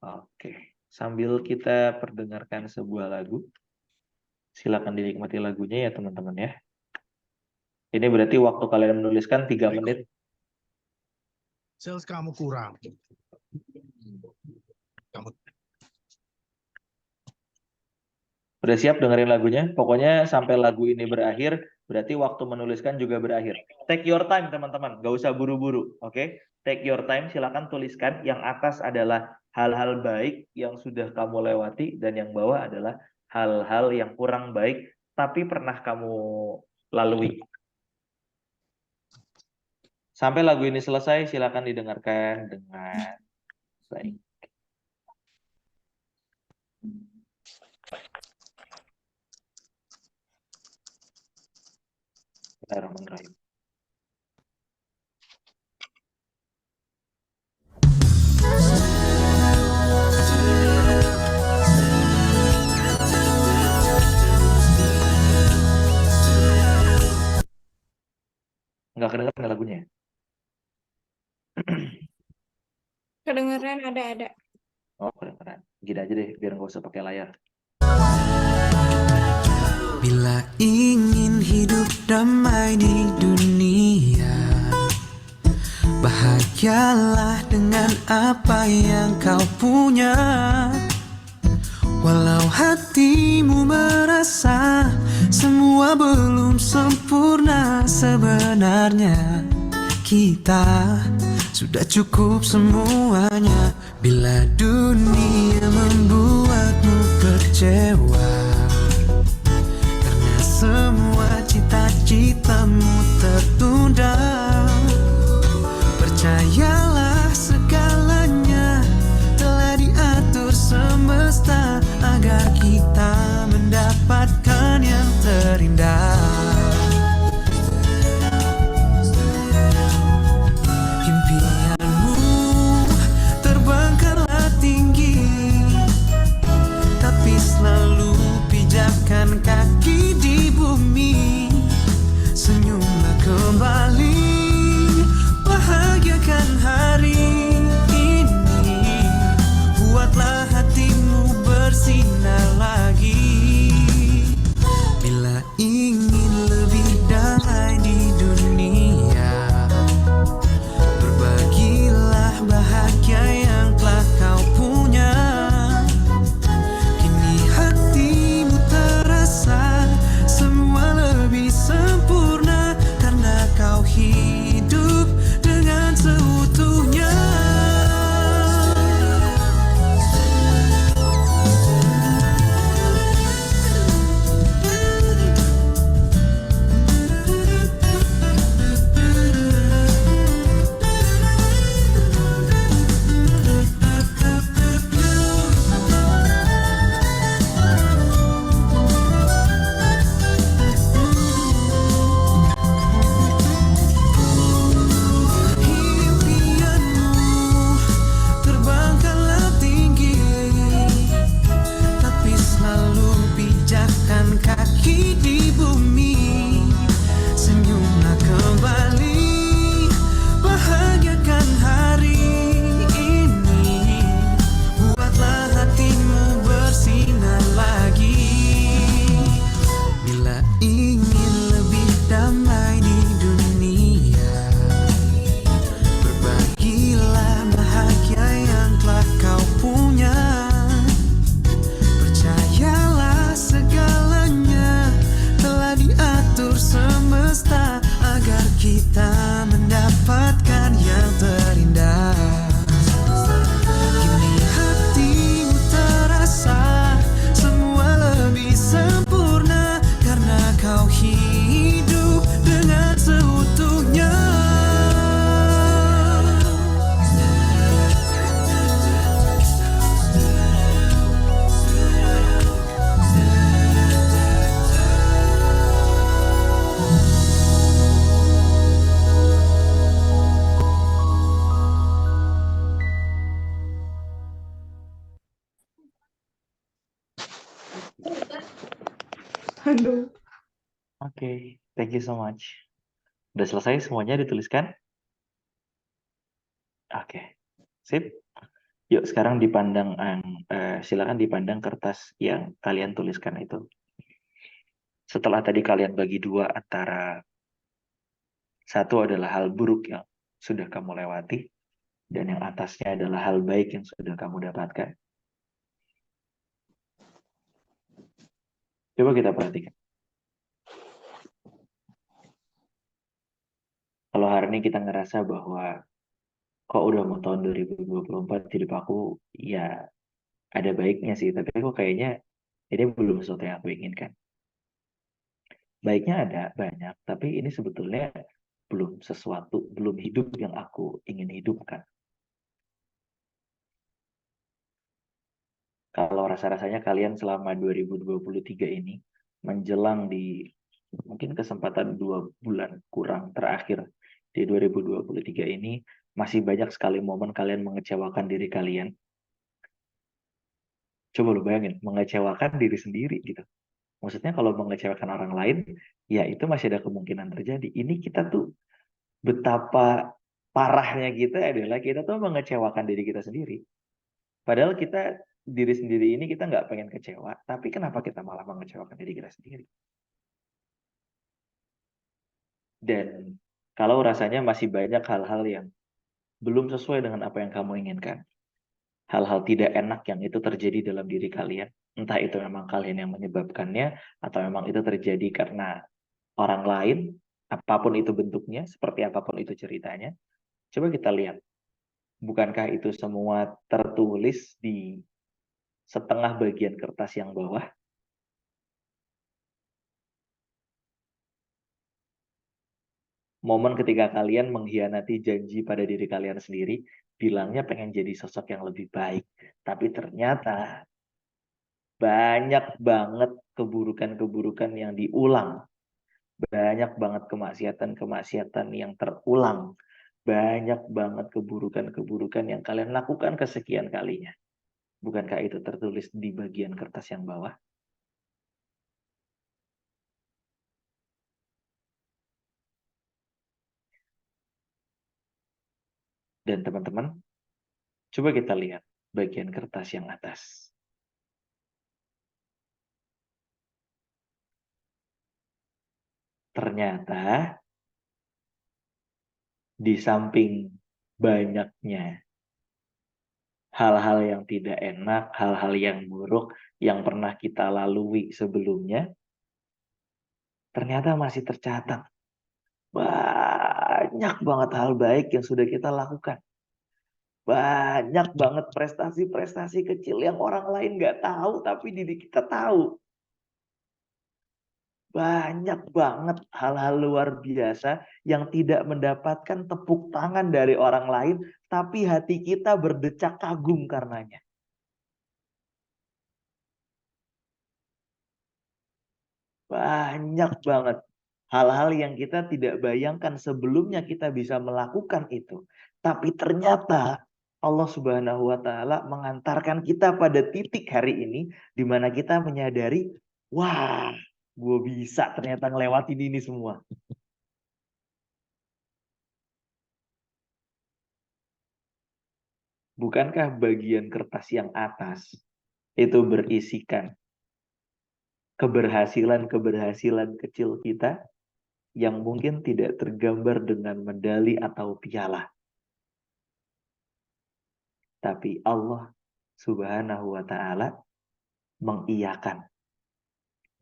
Oke, sambil kita perdengarkan sebuah lagu, silakan dinikmati lagunya ya teman-teman ya. Ini berarti waktu kalian menuliskan 3 menit. Sales kamu kurang. Kamu Udah siap dengerin lagunya? Pokoknya sampai lagu ini berakhir, berarti waktu menuliskan juga berakhir. Take your time teman-teman, gak usah buru-buru, oke? Take your time, silakan tuliskan. Yang atas adalah hal-hal baik yang sudah kamu lewati, dan yang bawah adalah hal-hal yang kurang baik, tapi pernah kamu lalui. Sampai lagu ini selesai, silakan didengarkan dengan baik. Bismillahirrahmanirrahim. Nggak kedengeran lagunya? Kedengeran ada. Oh, kedengeran. Gini aja deh, biar nggak usah pakai layar. Bila ingin hidup damai di dunia, bahagialah dengan apa yang kau punya. Walau hatimu merasa semua belum sempurna, sebenarnya kita sudah cukup semuanya. Bila dunia membuatmu kecewa karena semua cita-citamu tertunda, percayalah segalanya telah diatur semesta agar kita mendapatkan yang terindah. Impianmu terbangkanlah tinggi, tapi selalu Aduh. Oke, thank you so much. Udah selesai semuanya dituliskan? Oke, sip. Yuk sekarang dipandang, silakan dipandang kertas yang kalian tuliskan itu. Setelah tadi kalian bagi dua antara satu adalah hal buruk yang sudah kamu lewati, dan yang atasnya adalah hal baik yang sudah kamu dapatkan. Coba kita perhatikan. Kalau hari ini kita ngerasa bahwa kok udah mau tahun 2024 hidup aku ya ada baiknya sih, tapi kok kayaknya ini belum sesuatu yang aku inginkan. Baiknya ada banyak, tapi ini sebetulnya belum sesuatu, belum hidup yang aku ingin hidupkan. Kalau rasa-rasanya kalian selama 2023 ini menjelang di mungkin kesempatan 2 bulan kurang terakhir di 2023 ini masih banyak sekali momen kalian mengecewakan diri kalian. Coba lu bayangin, mengecewakan diri sendiri gitu. Maksudnya kalau mengecewakan orang lain, ya itu masih ada kemungkinan terjadi. Ini kita tuh betapa parahnya kita adalah kita tuh mengecewakan diri kita sendiri. Padahal kita diri sendiri ini kita nggak pengen kecewa, tapi kenapa kita malah mengecewakan diri kita sendiri? Dan kalau rasanya masih banyak hal-hal yang belum sesuai dengan apa yang kamu inginkan, hal-hal tidak enak yang itu terjadi dalam diri kalian, entah itu memang kalian yang menyebabkannya, atau memang itu terjadi karena orang lain, apapun itu bentuknya, seperti apapun itu ceritanya, coba kita lihat. Bukankah itu semua tertulis di setengah bagian kertas yang bawah? Momen ketika kalian mengkhianati janji pada diri kalian sendiri, bilangnya pengen jadi sosok yang lebih baik. Tapi ternyata banyak banget keburukan-keburukan yang diulang. Banyak banget kemaksiatan-kemaksiatan yang terulang. Banyak banget keburukan-keburukan yang kalian lakukan kesekian kalinya. Bukankah itu tertulis di bagian kertas yang bawah? Dan teman-teman, coba kita lihat bagian kertas yang atas. Ternyata di samping banyaknya hal-hal yang tidak enak, hal-hal yang buruk yang pernah kita lalui sebelumnya, ternyata masih tercatat banyak banget hal baik yang sudah kita lakukan. Banyak banget prestasi-prestasi kecil yang orang lain nggak tahu, tapi diri kita tahu. Banyak banget hal-hal luar biasa yang tidak mendapatkan tepuk tangan dari orang lain, tapi hati kita berdecak kagum karenanya. Banyak banget hal-hal yang kita tidak bayangkan sebelumnya kita bisa melakukan itu. Tapi ternyata Allah Subhanahu wa Ta'ala mengantarkan kita pada titik hari ini di mana kita menyadari, wah, gue bisa ternyata ngelewatin ini semua. Bukankah bagian kertas yang atas itu berisikan keberhasilan-keberhasilan kecil kita yang mungkin tidak tergambar dengan medali atau piala. Tapi Allah Subhanahu wa Ta'ala mengiyakan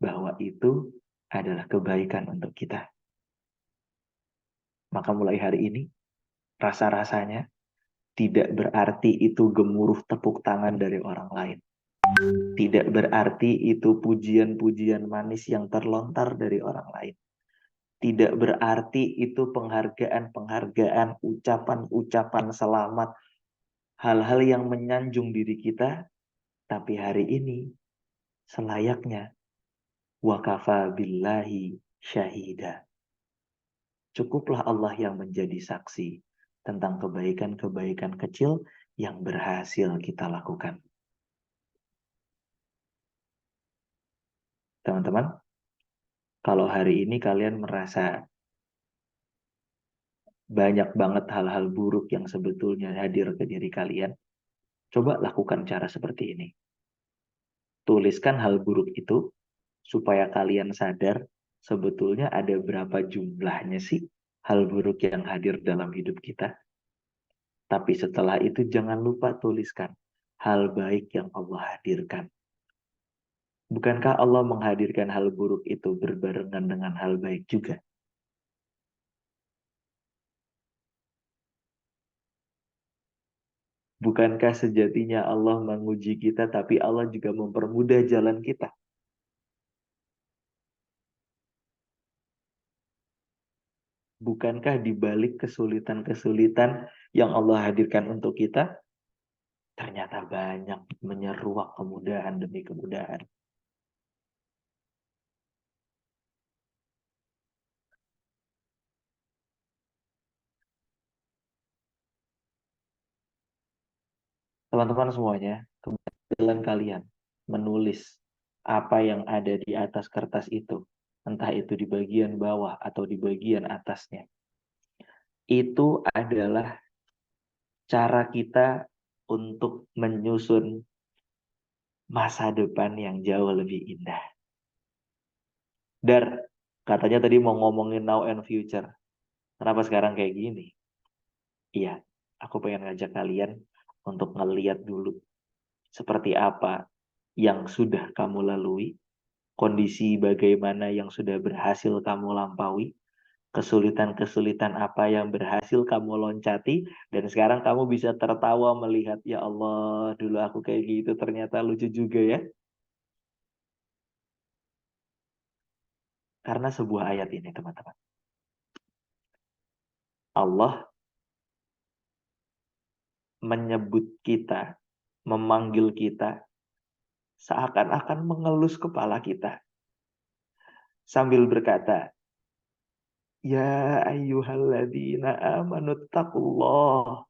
bahwa itu adalah kebaikan untuk kita. Maka mulai hari ini, rasa-rasanya tidak berarti itu gemuruh tepuk tangan dari orang lain. Tidak berarti itu pujian-pujian manis yang terlontar dari orang lain. Tidak berarti itu penghargaan-penghargaan, ucapan-ucapan selamat, hal-hal yang menyanjung diri kita. Tapi hari ini, selayaknya, wa kafa billahi syahida. Cukuplah Allah yang menjadi saksi tentang kebaikan-kebaikan kecil yang berhasil kita lakukan. Teman-teman, Kalau hari ini kalian merasa banyak banget hal-hal buruk yang sebetulnya hadir ke diri kalian, coba lakukan cara seperti ini. Tuliskan hal buruk itu supaya kalian sadar sebetulnya ada berapa jumlahnya sih hal buruk yang hadir dalam hidup kita. Tapi setelah itu jangan lupa tuliskan hal baik yang Allah hadirkan. Bukankah Allah menghadirkan hal buruk itu berbarengan dengan hal baik juga? Bukankah sejatinya Allah menguji kita, tapi Allah juga mempermudah jalan kita? Bukankah di balik kesulitan-kesulitan yang Allah hadirkan untuk kita, ternyata banyak menyeruak kemudahan demi kemudahan? Teman-teman semuanya, kebetulan kalian menulis apa yang ada di atas kertas itu, entah itu di bagian bawah atau di bagian atasnya. Itu adalah cara kita untuk menyusun masa depan yang jauh lebih indah. Dar, katanya tadi mau ngomongin now and future. Kenapa sekarang kayak gini? Iya, aku pengen ngajak kalian untuk ngeliat dulu seperti apa yang sudah kamu lalui, kondisi bagaimana yang sudah berhasil kamu lampaui, kesulitan-kesulitan apa yang berhasil kamu loncati, dan sekarang kamu bisa tertawa melihat, ya Allah, dulu aku kayak gitu, ternyata lucu juga ya. Karena sebuah ayat ini, teman-teman. Allah menyebut kita, memanggil kita, seakan-akan mengelus kepala kita. Sambil berkata, ya ayyuhalladzina amanuttaqullah.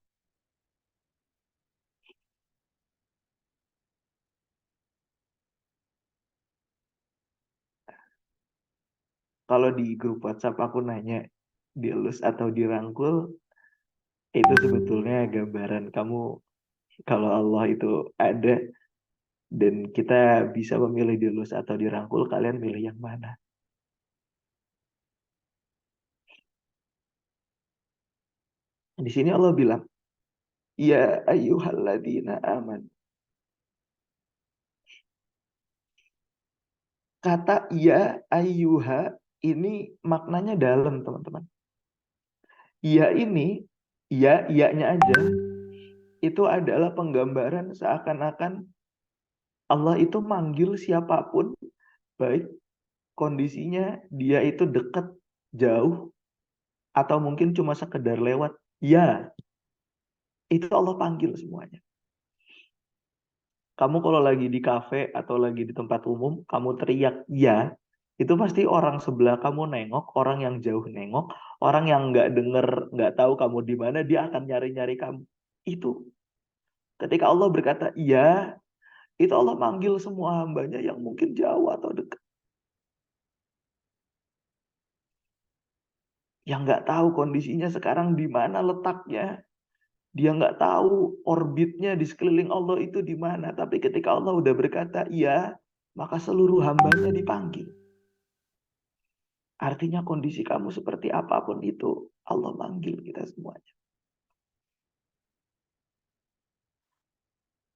Kalau di grup WhatsApp aku nanya, dielus atau dirangkul, itu sebetulnya gambaran kamu kalau Allah itu ada dan kita bisa memilih dielus atau dirangkul, kalian milih yang mana? Di sini Allah bilang, ya ayyuhalladzina aman. Kata ya ayyuha ini maknanya dalam, teman-teman. Ya ini, ya, iya-nya aja, itu adalah penggambaran seakan-akan Allah itu manggil siapapun, baik kondisinya dia itu dekat, jauh, atau mungkin cuma sekedar lewat. Ya, itu Allah panggil semuanya. Kamu kalau lagi di kafe atau lagi di tempat umum, kamu teriak ya, itu pasti orang sebelah kamu nengok, orang yang jauh nengok, orang yang nggak denger, nggak tahu kamu di mana, dia akan nyari-nyari kamu. Itu. Ketika Allah berkata iya, itu Allah manggil semua hambanya yang mungkin jauh atau dekat. Yang nggak tahu kondisinya sekarang di mana letaknya. Dia nggak tahu orbitnya di sekeliling Allah itu di mana. Tapi ketika Allah udah berkata iya, maka seluruh hambanya dipanggil. Artinya kondisi kamu seperti apapun itu, Allah manggil kita semuanya.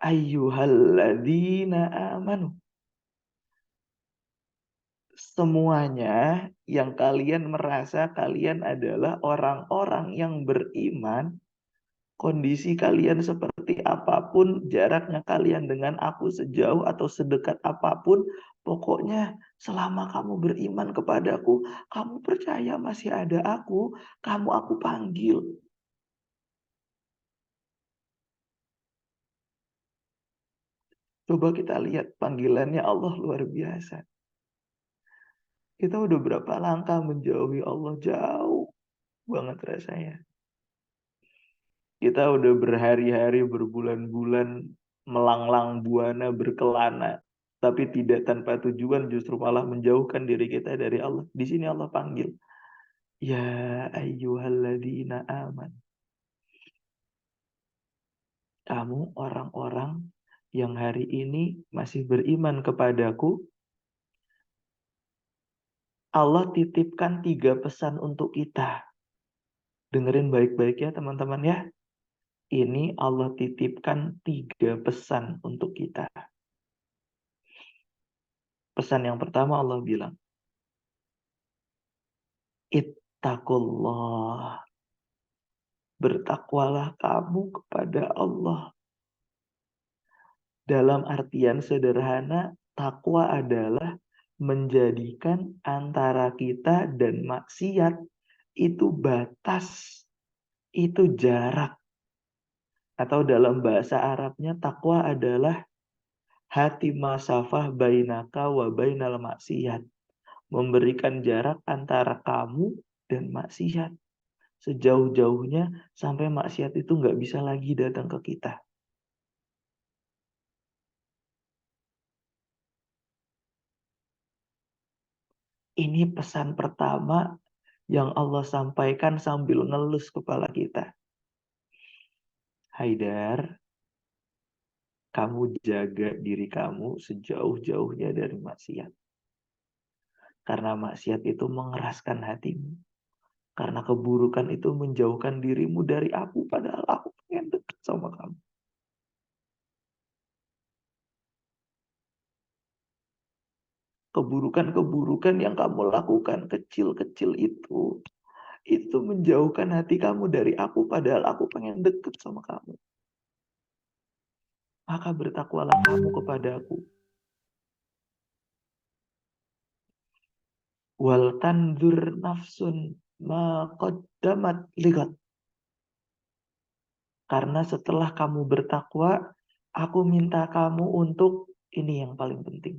Ayyuhalladzina amanu. Semuanya yang kalian merasa kalian adalah orang-orang yang beriman, kondisi kalian seperti apapun, jaraknya kalian dengan aku sejauh atau sedekat apapun, pokoknya selama kamu beriman kepadaku, kamu percaya masih ada kamu aku panggil. Coba kita lihat panggilannya Allah luar biasa. Kita udah berapa langkah menjauhi Allah, jauh banget rasanya. Kita udah berhari-hari, berbulan-bulan melanglang buana, berkelana tapi tidak tanpa tujuan justru malah menjauhkan diri kita dari Allah. Di sini Allah panggil, ya ayyuhalladzina aman. Kamu orang-orang yang hari ini masih beriman kepadaku, Allah titipkan 3 pesan untuk kita. Dengerin baik-baik ya teman-teman ya. Ini Allah titipkan 3 pesan untuk kita. Pesan yang pertama Allah bilang, ittaqullah. Bertakwalah kamu kepada Allah. Dalam artian sederhana, takwa adalah menjadikan antara kita dan maksiat itu batas, itu jarak. Atau dalam bahasa Arabnya, takwa adalah hati masafah bainaka wa bainal maksiat. Memberikan jarak antara kamu dan maksiat. Sejauh-jauhnya sampai maksiat itu nggak bisa lagi datang ke kita. Ini pesan pertama yang Allah sampaikan sambil ngelus kepala kita. Haidar, kamu jaga diri kamu sejauh-jauhnya dari maksiat. Karena maksiat itu mengeraskan hatimu. Karena keburukan itu menjauhkan dirimu dari aku, padahal aku pengen dekat sama kamu. Keburukan-keburukan yang kamu lakukan kecil-kecil itu menjauhkan hati kamu dari aku, padahal aku pengen dekat sama kamu. Maka bertakwalah kamu kepadaku. Wal tanzur nafsun ma qaddamat ligat. Karena setelah kamu bertakwa, aku minta kamu untuk ini yang paling penting.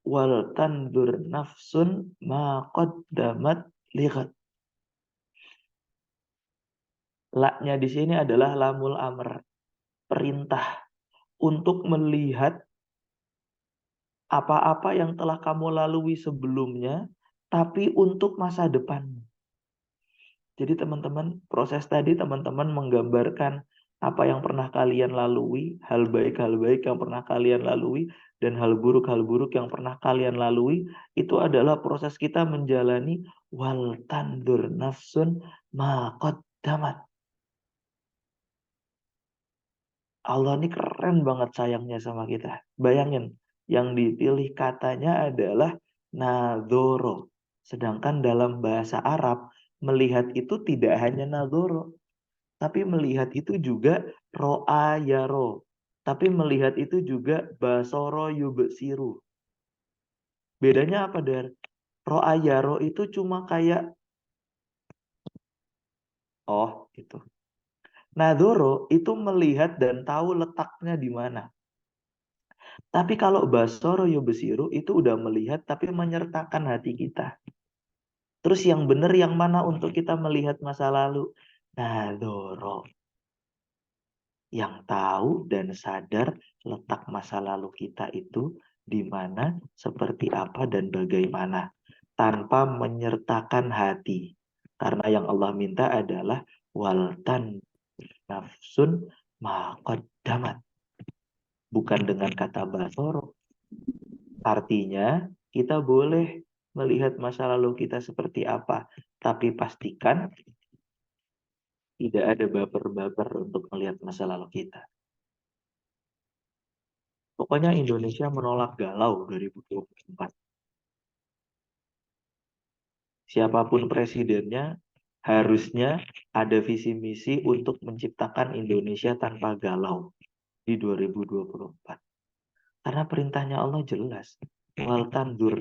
Wal tanzur nafsun ma qaddamat ligat. Laknya di sini adalah lamul amr, perintah untuk melihat apa-apa yang telah kamu lalui sebelumnya, tapi untuk masa depanmu. Jadi teman-teman, proses tadi teman-teman menggambarkan apa yang pernah kalian lalui, hal baik yang pernah kalian lalui, dan hal buruk yang pernah kalian lalui, itu adalah proses kita menjalani wal tandur nafsun ma qaddamat. Allah ini keren banget sayangnya sama kita. Bayangin, yang dipilih katanya adalah nadhoro. Sedangkan dalam bahasa Arab, melihat itu tidak hanya nadhoro. Tapi melihat itu juga ro'a yaro. Tapi melihat itu juga basoro yubsiru. Bedanya apa, Dar? Ro'a yaro itu cuma kayak, oh gitu. Nadhoro itu melihat dan tahu letaknya di mana. Tapi kalau basoro yubsiru itu udah melihat tapi menyertakan hati kita. Terus yang benar yang mana untuk kita melihat masa lalu? Nadhoro. Yang tahu dan sadar letak masa lalu kita itu di mana, seperti apa dan bagaimana. Tanpa menyertakan hati. Karena yang Allah minta adalah waltan nafsun ma qaddamat. Bukan dengan kata basoro. Artinya kita boleh melihat masa lalu kita seperti apa. Tapi pastikan tidak ada baper-baper untuk melihat masa lalu kita. Pokoknya Indonesia menolak galau 2024. Siapapun presidennya, harusnya ada visi misi untuk menciptakan Indonesia tanpa galau di 2024. Karena perintahnya Allah jelas. Wal tandur,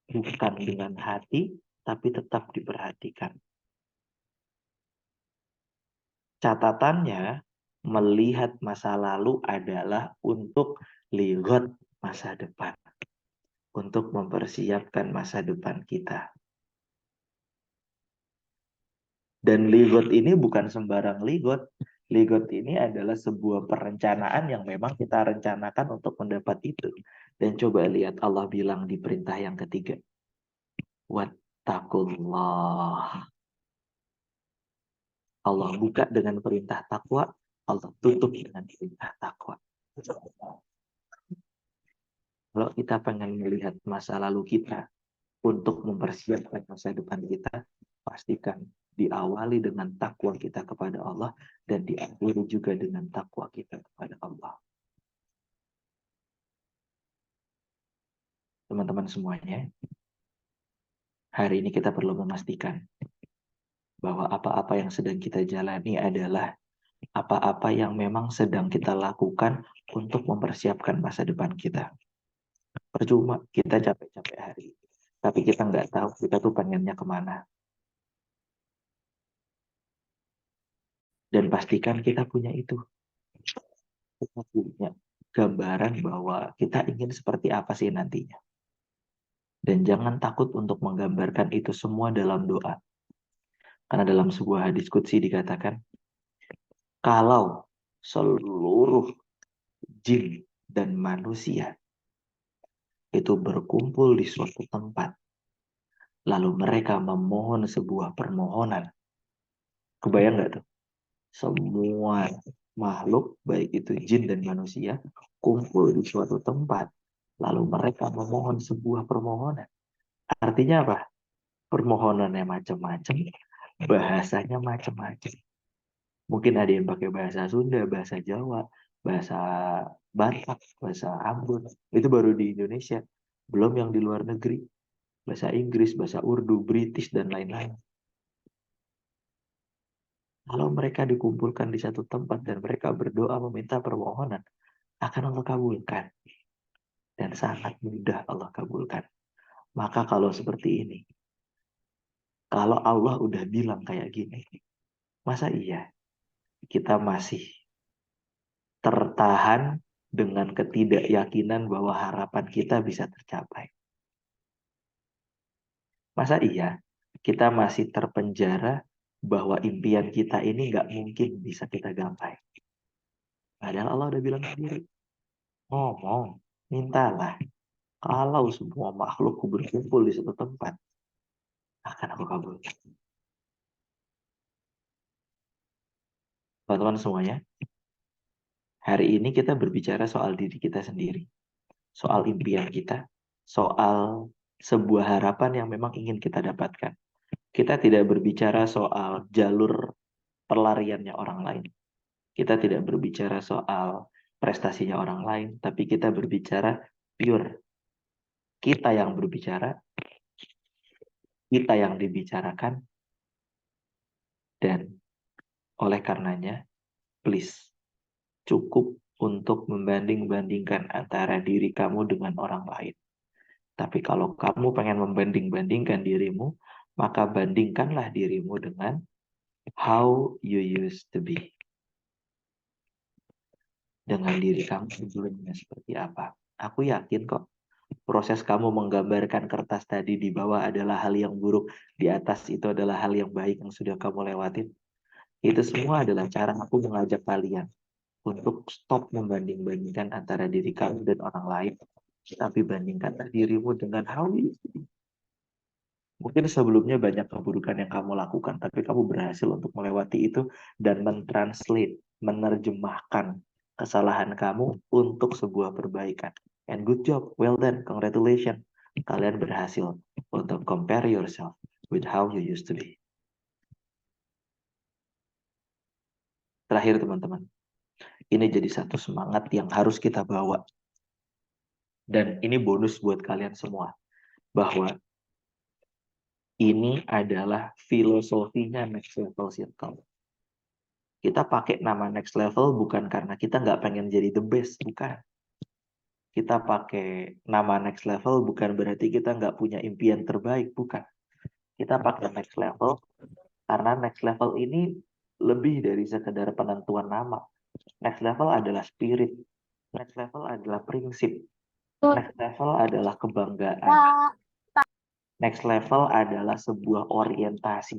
bukan dengan hati, tapi tetap diperhatikan. Catatannya, melihat masa lalu adalah untuk lihat masa depan. Untuk mempersiapkan masa depan kita. Dan ligot ini bukan sembarang ligot. Ligot ini adalah sebuah perencanaan yang memang kita rencanakan untuk mendapat itu. Dan coba lihat Allah bilang di perintah yang ketiga. Wattaqullah. Allah buka dengan perintah takwa, Allah tutup dengan perintah takwa. Kalau kita pengen melihat masa lalu kita untuk mempersiapkan masa depan kita, pastikan diawali dengan takwa kita kepada Allah dan diakhiri juga dengan takwa kita kepada Allah. Teman-teman semuanya, hari ini kita perlu memastikan bahwa apa-apa yang sedang kita jalani adalah apa-apa yang memang sedang kita lakukan untuk mempersiapkan masa depan kita. Percuma kita capek-capek hari ini, tapi kita nggak tahu kita tuh pengennya kemana. Dan pastikan kita punya itu. Kita punya gambaran bahwa kita ingin seperti apa sih nantinya. Dan jangan takut untuk menggambarkan itu semua dalam doa. Karena dalam sebuah hadis qudsi dikatakan, kalau seluruh jin dan manusia itu berkumpul di suatu tempat, lalu mereka memohon sebuah permohonan. Kebayang nggak tuh? Semua makhluk, baik itu jin dan manusia, kumpul di suatu tempat, lalu mereka memohon sebuah permohonan. Artinya apa? Permohonannya macam-macam, bahasanya macam-macam. Mungkin ada yang pakai bahasa Sunda, bahasa Jawa, bahasa Batak, bahasa Ambon. Itu baru di Indonesia. Belum yang di luar negeri. Bahasa Inggris, bahasa Urdu, British, dan lain-lain. Kalau mereka dikumpulkan di satu tempat dan mereka berdoa meminta permohonan, akan Allah kabulkan. Dan sangat mudah Allah kabulkan. Maka kalau seperti ini, kalau Allah udah bilang kayak gini, masa iya kita masih tertahan dengan ketidakyakinan bahwa harapan kita bisa tercapai? Masa iya kita masih terpenjara bahwa impian kita ini nggak mungkin bisa kita gapai? Padahal Allah udah bilang sendiri, ngomong, mintalah. Kalau semua makhlukku berkumpul di satu tempat, akan aku kabulkan. Teman-teman semuanya, hari ini kita berbicara soal diri kita sendiri, soal impian kita, soal sebuah harapan yang memang ingin kita dapatkan. Kita tidak berbicara soal jalur pelariannya orang lain. Kita tidak berbicara soal prestasinya orang lain, tapi kita berbicara pure. Kita yang berbicara, kita yang dibicarakan, dan oleh karenanya, please, cukup untuk membanding-bandingkan antara diri kamu dengan orang lain. Tapi kalau kamu pengen membanding-bandingkan dirimu, maka bandingkanlah dirimu dengan how you used to be. Dengan diri kamu sebelumnya seperti apa. Aku yakin kok, proses kamu menggambarkan kertas tadi di bawah adalah hal yang buruk, di atas itu adalah hal yang baik yang sudah kamu lewatin. Itu semua adalah cara aku mengajak kalian untuk stop membanding-bandingkan antara diri kamu dan orang lain, tapi bandingkanlah dirimu dengan how you used to be. Mungkin sebelumnya banyak keburukan yang kamu lakukan, tapi kamu berhasil untuk melewati itu dan mentranslate, menerjemahkan kesalahan kamu untuk sebuah perbaikan. And good job, well done, congratulations. Kalian berhasil untuk compare yourself with how you used to be. Terakhir teman-teman, ini jadi satu semangat yang harus kita bawa. Dan ini bonus buat kalian semua, bahwa ini adalah filosofinya Next Level Circle. Kita pakai nama Next Level bukan karena kita nggak pengen jadi the best, bukan. Kita pakai nama Next Level bukan berarti kita nggak punya impian terbaik, bukan. Kita pakai Next Level karena Next Level ini lebih dari sekedar penentuan nama. Next Level adalah spirit. Next Level adalah prinsip. Next Level adalah kebanggaan. Next Level adalah sebuah orientasi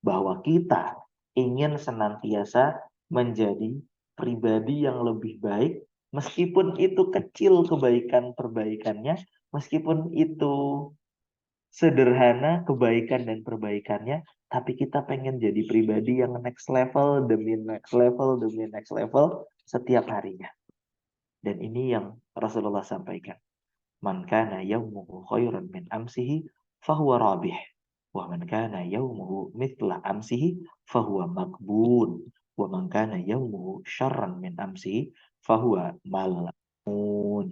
bahwa kita ingin senantiasa menjadi pribadi yang lebih baik, meskipun itu kecil kebaikan-perbaikannya, meskipun itu sederhana kebaikan dan perbaikannya, tapi kita pengen jadi pribadi yang next level demi next level demi next level setiap harinya. Dan ini yang Rasulullah sampaikan. Man kana yaumuhu khairan min amsihi fahuwa rabih. Wa man kana yaumuhu mithla amsihi fahuwa maqbun. Wa man kana yaumuhu syarran min amsihi fahuwa mal'un.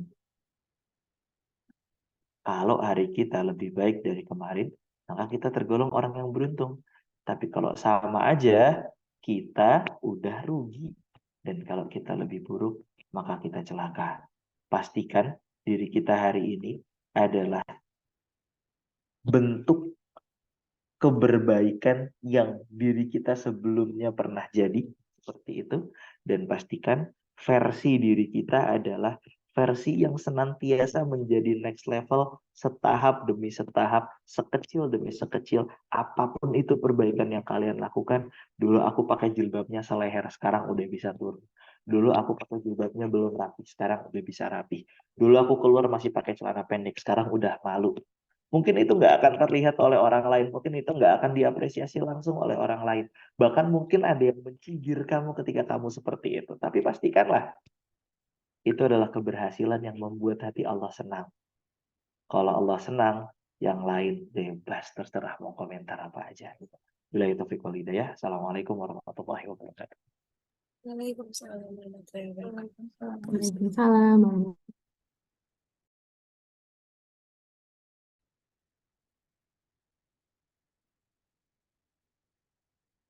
Kalau hari kita lebih baik dari kemarin, maka kita tergolong orang yang beruntung. Tapi kalau sama aja, kita udah rugi. Dan kalau kita lebih buruk, maka kita celaka. Pastikan diri kita hari ini adalah bentuk keberbaikan yang diri kita sebelumnya pernah jadi, seperti itu. Dan pastikan versi diri kita adalah versi yang senantiasa menjadi next level setahap demi setahap, sekecil demi sekecil. Apapun itu perbaikan yang kalian lakukan. Dulu aku pakai jilbabnya seleher, sekarang udah bisa turun. Dulu aku pakai jilbabnya belum rapi, sekarang udah bisa rapi. Dulu aku keluar masih pakai celana pendek, sekarang udah malu. Mungkin itu nggak akan terlihat oleh orang lain, mungkin itu nggak akan diapresiasi langsung oleh orang lain. Bahkan mungkin ada yang mencibir kamu ketika kamu seperti itu. Tapi pastikanlah, itu adalah keberhasilan yang membuat hati Allah senang. Kalau Allah senang, yang lain bebas, terserah mau komentar apa aja. Billahi taufiq wal hidayah. Assalamualaikum warahmatullahi wabarakatuh. Waalaikumsalam warahmatullahi wabarakatuh. Waalaikumsalam.